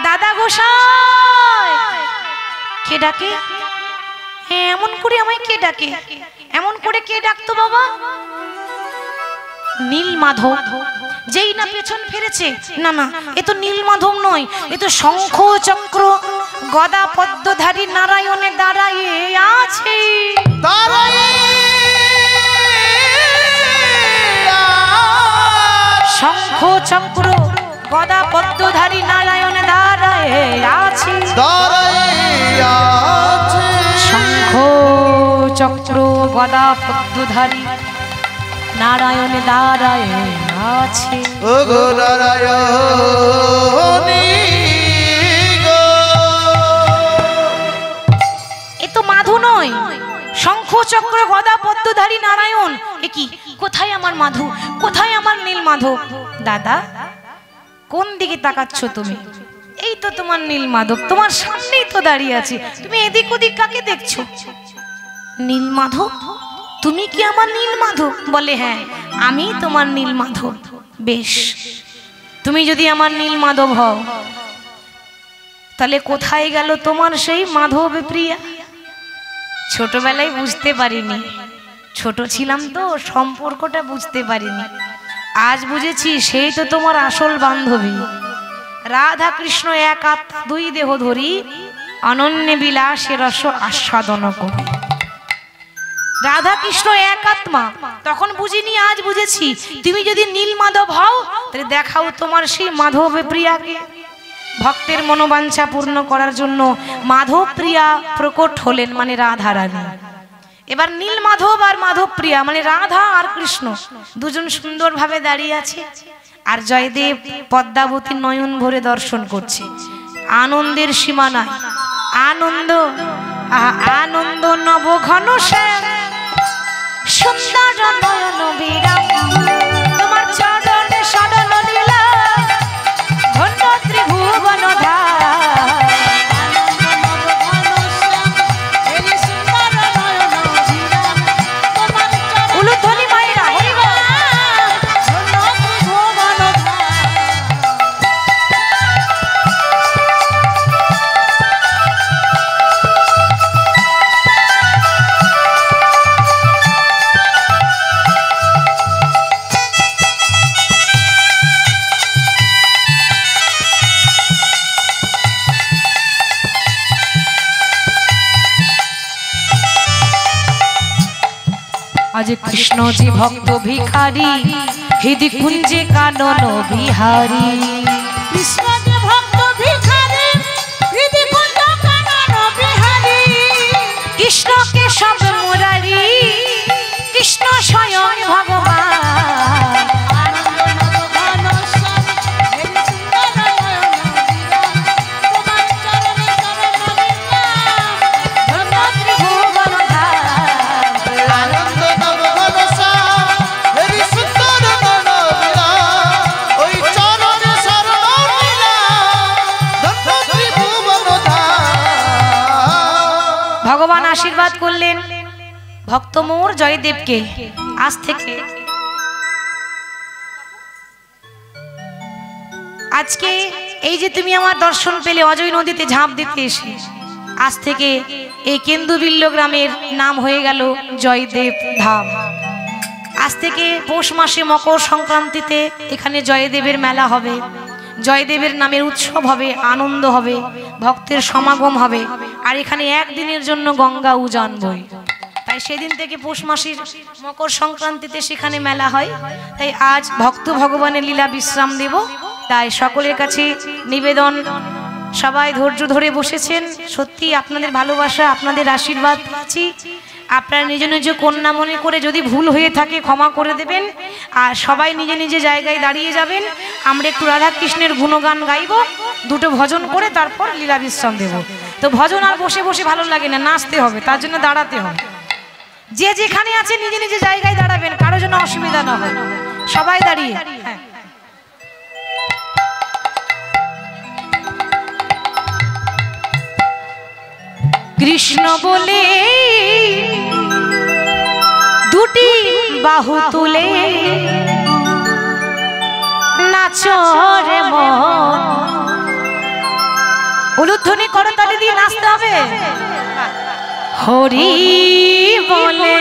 দাদা গোসাই। কে ডাকে? হ্যাঁ, এমন করে আমায় কে ডাকে? এমন করে কে ডাকতো বাবা? নীল মাধব। যেই না পেছন ফিরেছে, না না, এ তো নীল মাধব নয়, এ তো শঙ্খ চক্র গদা পদ্মধারী নারায়ণে দাঁড়ায় আছে। শঙ্খ চক্র গদা পদ্মধারী নারায়ণে দাঁড়ায় আছে। শঙ্খ চক্র গদা পদ্মধারী নারায়ণে দাঁড়ায় আছে। ও গো নারায়ণী গো, এ তো মাধু নয়, শঙ্খ চক্র গদা পদ্মধারী নারায়ণ। এ কি? কোথায় আমার মাধু? কোথায় আমার নীল মাধব? দাদা, কোন দিকে তাকাচ্ছ তুমি? এই তো তোমার নীল মাধব, তোমার সামনেই তো দাঁড়িয়ে আছে, তুমি এদিক ওদিক কাকে দেখছো? নীল মাধব? তুমি কি আমার নীল মাধব? বলে হ্যাঁ, আমি তোমার নীল মাধব। বেশ, তুমি যদি আমার নীল মাধব হও, তাহলে কোথায় গেল তোমার সেই মাধব প্রিয়া? ছোটবেলায় বুঝতে পারিনি, ছোট ছিলাম তো সম্পর্কটা বুঝতে পারিনি। আজ বুঝেছি সেই তো তোমার আসল বান্ধবী। রাধা কৃষ্ণ এক আত্মা দুই দেহ ধরি, অনন্য বিলাসে রস আস্বাদন করি। রাধা কৃষ্ণ এক আত্মা, তখন বুঝিনি, আজ বুঝেছি। তুমি যদি নীল মাধব হও, তাহলে দেখাও তোমার সেই মাধব প্রিয়াকে। ভক্তের মনোবাঞ্ছা পূর্ণ করার জন্য মাধব প্রিয়া প্রকট হলেন, মানে রাধা রানী। এবার নীল মাধব আর মাধব প্রিয়া মানে রাধা আর কৃষ্ণ দুজন সুন্দরভাবে দাঁড়িয়ে আছে, আর জয়দেব পদ্মাবতী নয়ন ভরে দর্শন করছে। আনন্দের সীমা নাই, আনন্দ, আনন্দ নব ঘন শ্যাম, সুন্দর নয়ন বিরাম, তোমার চরণে শরণ নিলাম, ধন্য ত্রিভুবন ধাম। উলুধ্বনি মায়েরা, আজ কৃষ্ণ জি ভক্ত ভিখারি, হৃদি কুঞ্জে কানন বিহারী। কৃষ্ণ যে ভক্ত ভিখারি, হৃদি কুঞ্জ কানন বিহারী। কৃষ্ণ কেশব মুরারি, কৃষ্ণ স্বয়ং ভগবান। ভগবান আশীর্বাদ করলেন ভক্ত মোর জয়দেবকে, আজ থেকে আজকে এই যে তুমি আমার দর্শন পেলে অজয় নদীতে ঝাঁপ দিতে এসে, আজ থেকে এই কেন্দুবিল্ল গ্রামের নাম হয়ে গেল জয়দেব ধাম। আজ থেকে পৌষ মাসে মকর সংক্রান্তিতে এখানে জয়দেবের মেলা হবে, জয়দেবের নামের উৎসব হবে, আনন্দ হবে, ভক্তের সমাগম হবে, আর এখানে একদিনের জন্য গঙ্গা উজান বই। তাই তাই সেদিন থেকে পৌষ মাসের মকর সংক্রান্তিতে সেখানে মেলা হয়। তাই আজ ভক্ত ভগবানের লীলা বিশ্রাম দেব। তাই সকলের কাছে নিবেদন, সবাই ধৈর্য ধরে বসেছেন। সত্যি আপনাদের ভালোবাসা, আপনাদের আশীর্বাদ পাচ্ছি। আপনারা নিজ নিজ কন্যা মনে করে যদি ভুল হয়ে থাকে ক্ষমা করে দেবেন। আর সবাই নিজে নিজে জায়গায় দাঁড়িয়ে যাবেন। আমরা একটু রাধা কৃষ্ণের গুণগান গাইব, দুটো ভজন করে তারপর লীলা বিশ্রাম দেব। তো ভজন আর বসে বসে ভালো লাগে না, নাচতে হবে, তার জন্য দাঁড়াতে হবে। যে যেখানে আছে নিজে নিজে জায়গায় দাঁড়াবেন, কারোর জন্য অসুবিধা না হয়। সবাই দাঁড়িয়ে। হ্যাঁ। কৃষ্ণ বলে দুটি বাহু তুলে নাচরে মন। উলুধ্বনি করতালি দিয়ে নাচতে হবে। হরি বলে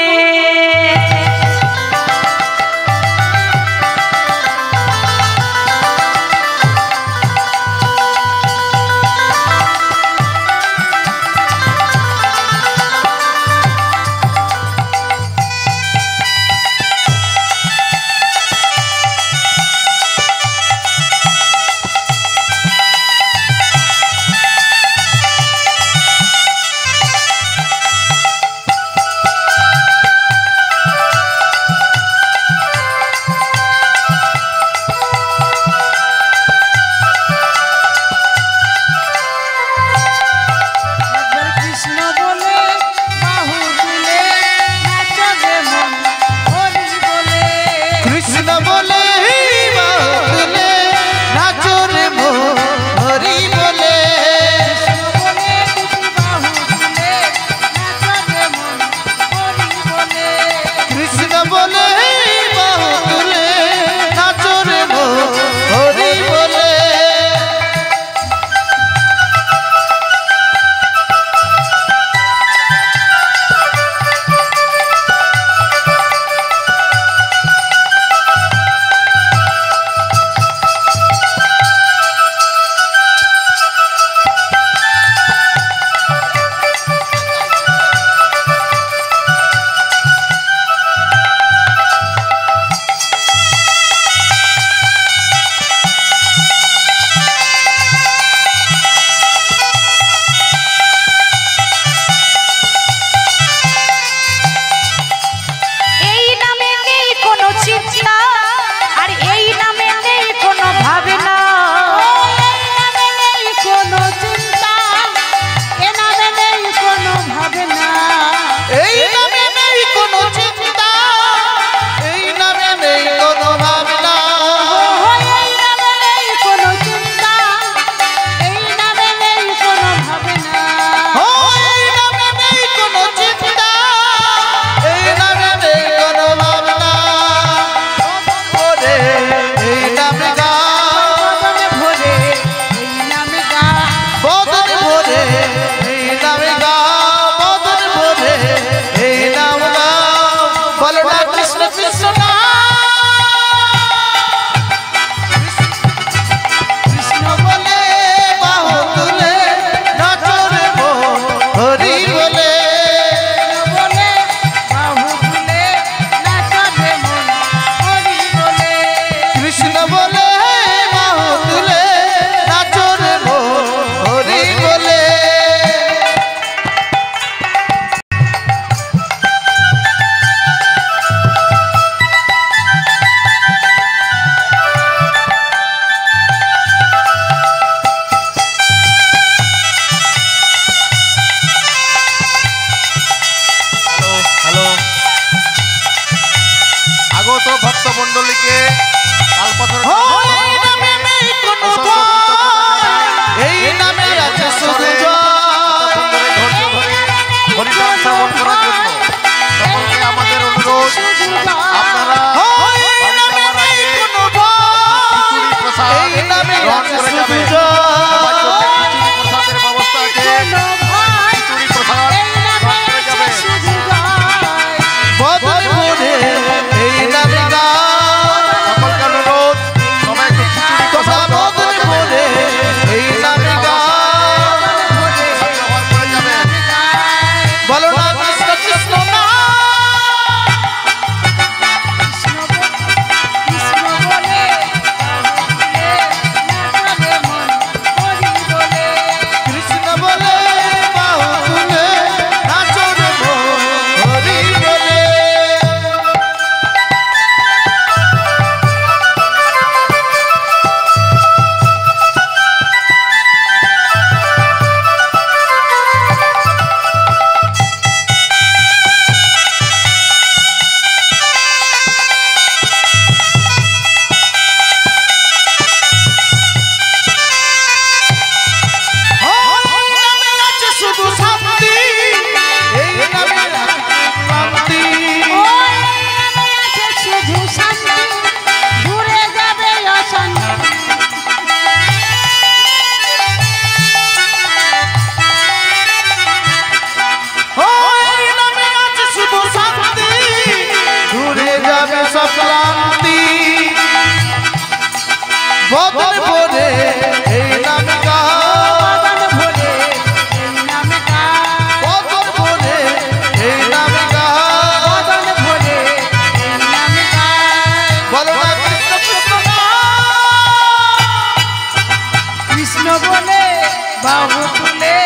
বাহু তুলে।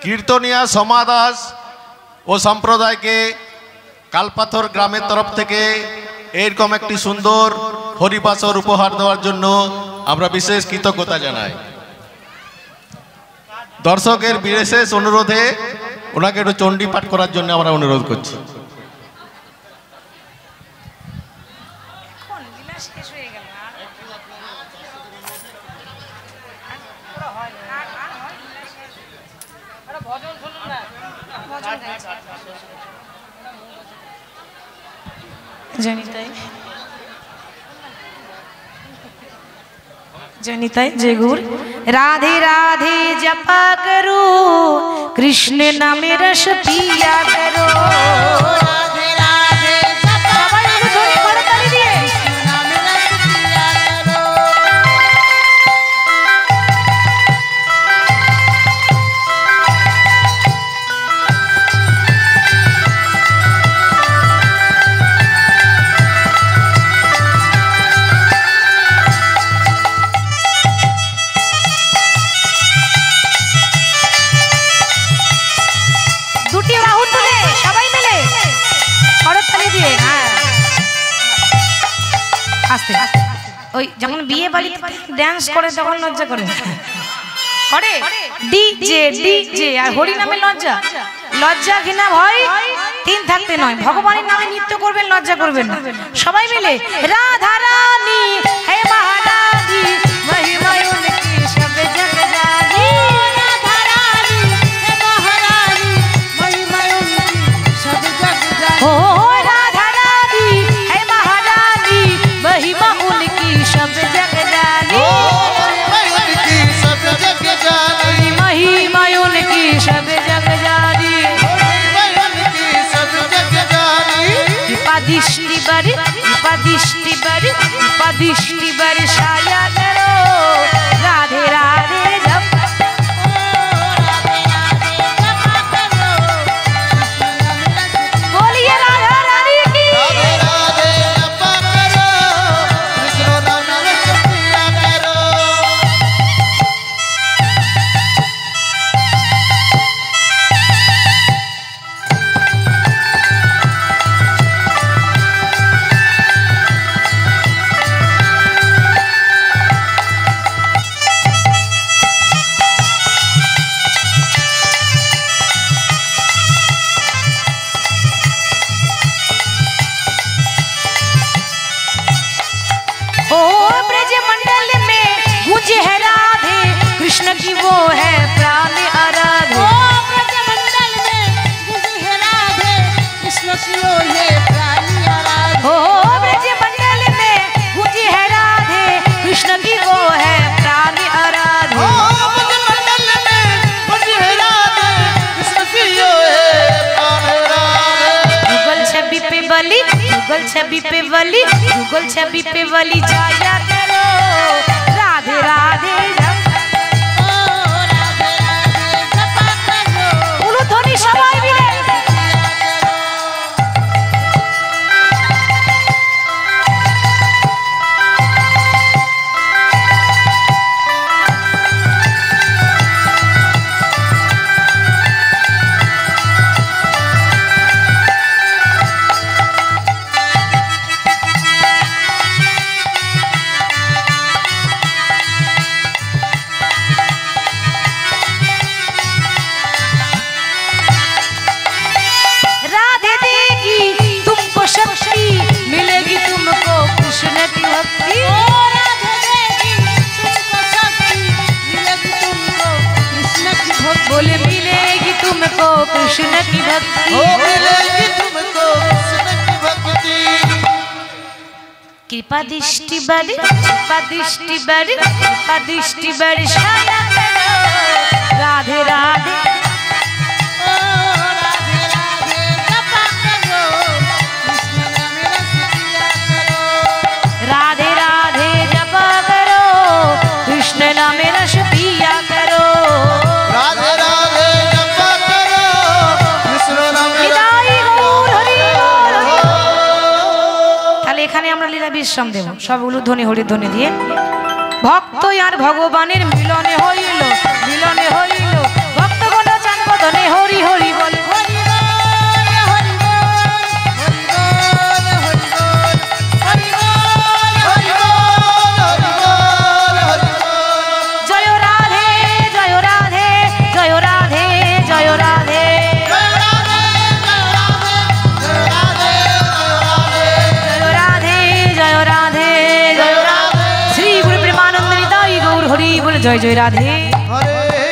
কীর্তনিয়া সমাদাস ও সম্প্রদায়কে কালপাথর গ্রামের তরফ থেকে এরকম একটি সুন্দর হরিবাসর উপহার দেওয়ার জন্য আমরা বিশেষ কৃতজ্ঞতা জানাই। দর্শকের বিশেষ অনুরোধে ওনাকে একটু চণ্ডী পাঠ করার জন্য আমরা অনুরোধ করছি। जनिताई जय गुरु। राधे राधे जपा करो, कृष्ण नामे रस पिया करो। राधे राधे जपा नाम रस पिया करो। দুটি বাহু তুলে সবাই মিলে করতালি দিয়ে। হ্যাঁ আস্তে ওই যখন বিয়ে বাড়ি ড্যান্স করে তখন লজ্জা করে করে ডিজে ডিজে আর হরি নামে লজ্জা লজ্জা ঘৃণা ভয় তিন থাকতে নয়। ভগবানের নামে নৃত্য করবেন, লজ্জা করবেন না। সবাই মিলে রাধা রানী হে মহারানী মহিমা উনকি সব জগ জানি। राधा रानी हे महारानी महिमा उनकी सब जग जानी। ओ राधा रानी है महारानी महिमा उनकी सब जग जानी। सब जग जानी, महिमा उनकी सब जग जानी। सब जग जानी। दीपा दृष्टि बरसाया करो। राधे राधे जप बोलिए राधा रानी की। राधे राधे जपा करो, कृष्ण नाम रस पिया करो। ओ ब्रज मंडल में गूंज है राधे कृष्ण की वो है प्राण आराधे। ओ ब्रजमंडल में गुंज है राधे कृष्ण की वो है प्राणी आराधे। ओ ब्रज मंडल में गूंज है राधे कृष्ण की वो है प्राण आराधे। मंडल में मुझे राधे कृष्ण की यो है प्राण राधे। गूगल छवि पे बलि गूगल छवि पे बलि गूगल छवि पे बलि जाया करो। राधे राधे जप ओ राधे राधे जपा करो। उलूध्वनि सबाई मिले। राधे देगी तुमको शक्ति मिलेगी तुमको कृष्ण की भक्ति। ओ राधे देगी तुमको शक्ति मिलेगी तुमको कृष्ण की भक्ति। बोले मिलेगी तुमको कृष्ण की भक्ति। ओ मिलेगी तुमको कृष्ण की भक्ति। कृपा दृष्टि बरसाया करो। राधे राधे ओ राधे राधे जपा करो। कृष्ण नाम रस पिया करो। राधे राधे जपा करो कृष्ण नाम रस पिया करो। राधे राधे जपा करो, कृष्ण नाम रस নিতাই গৌর হরি বল হরি বল। তাহলে এখানে আমরা লীলা বিশ্রাম দেব সব উলুধ্বনি হরিধ্বনি দিয়ে। ভক্ত আর ভগবানের মিলনে হইল, মিলনে হইল, ভক্তগণ চান বদনে হরি হরি বল। জয় রাধে জয় রাধে জয় রাধে জয় রাধে জয় রাধে জয় রাধে জয় রাধে। শ্রী গুরু প্রেমানন্দ নিতাই গৌর হরি বল। জয় জয় রাধে। হরে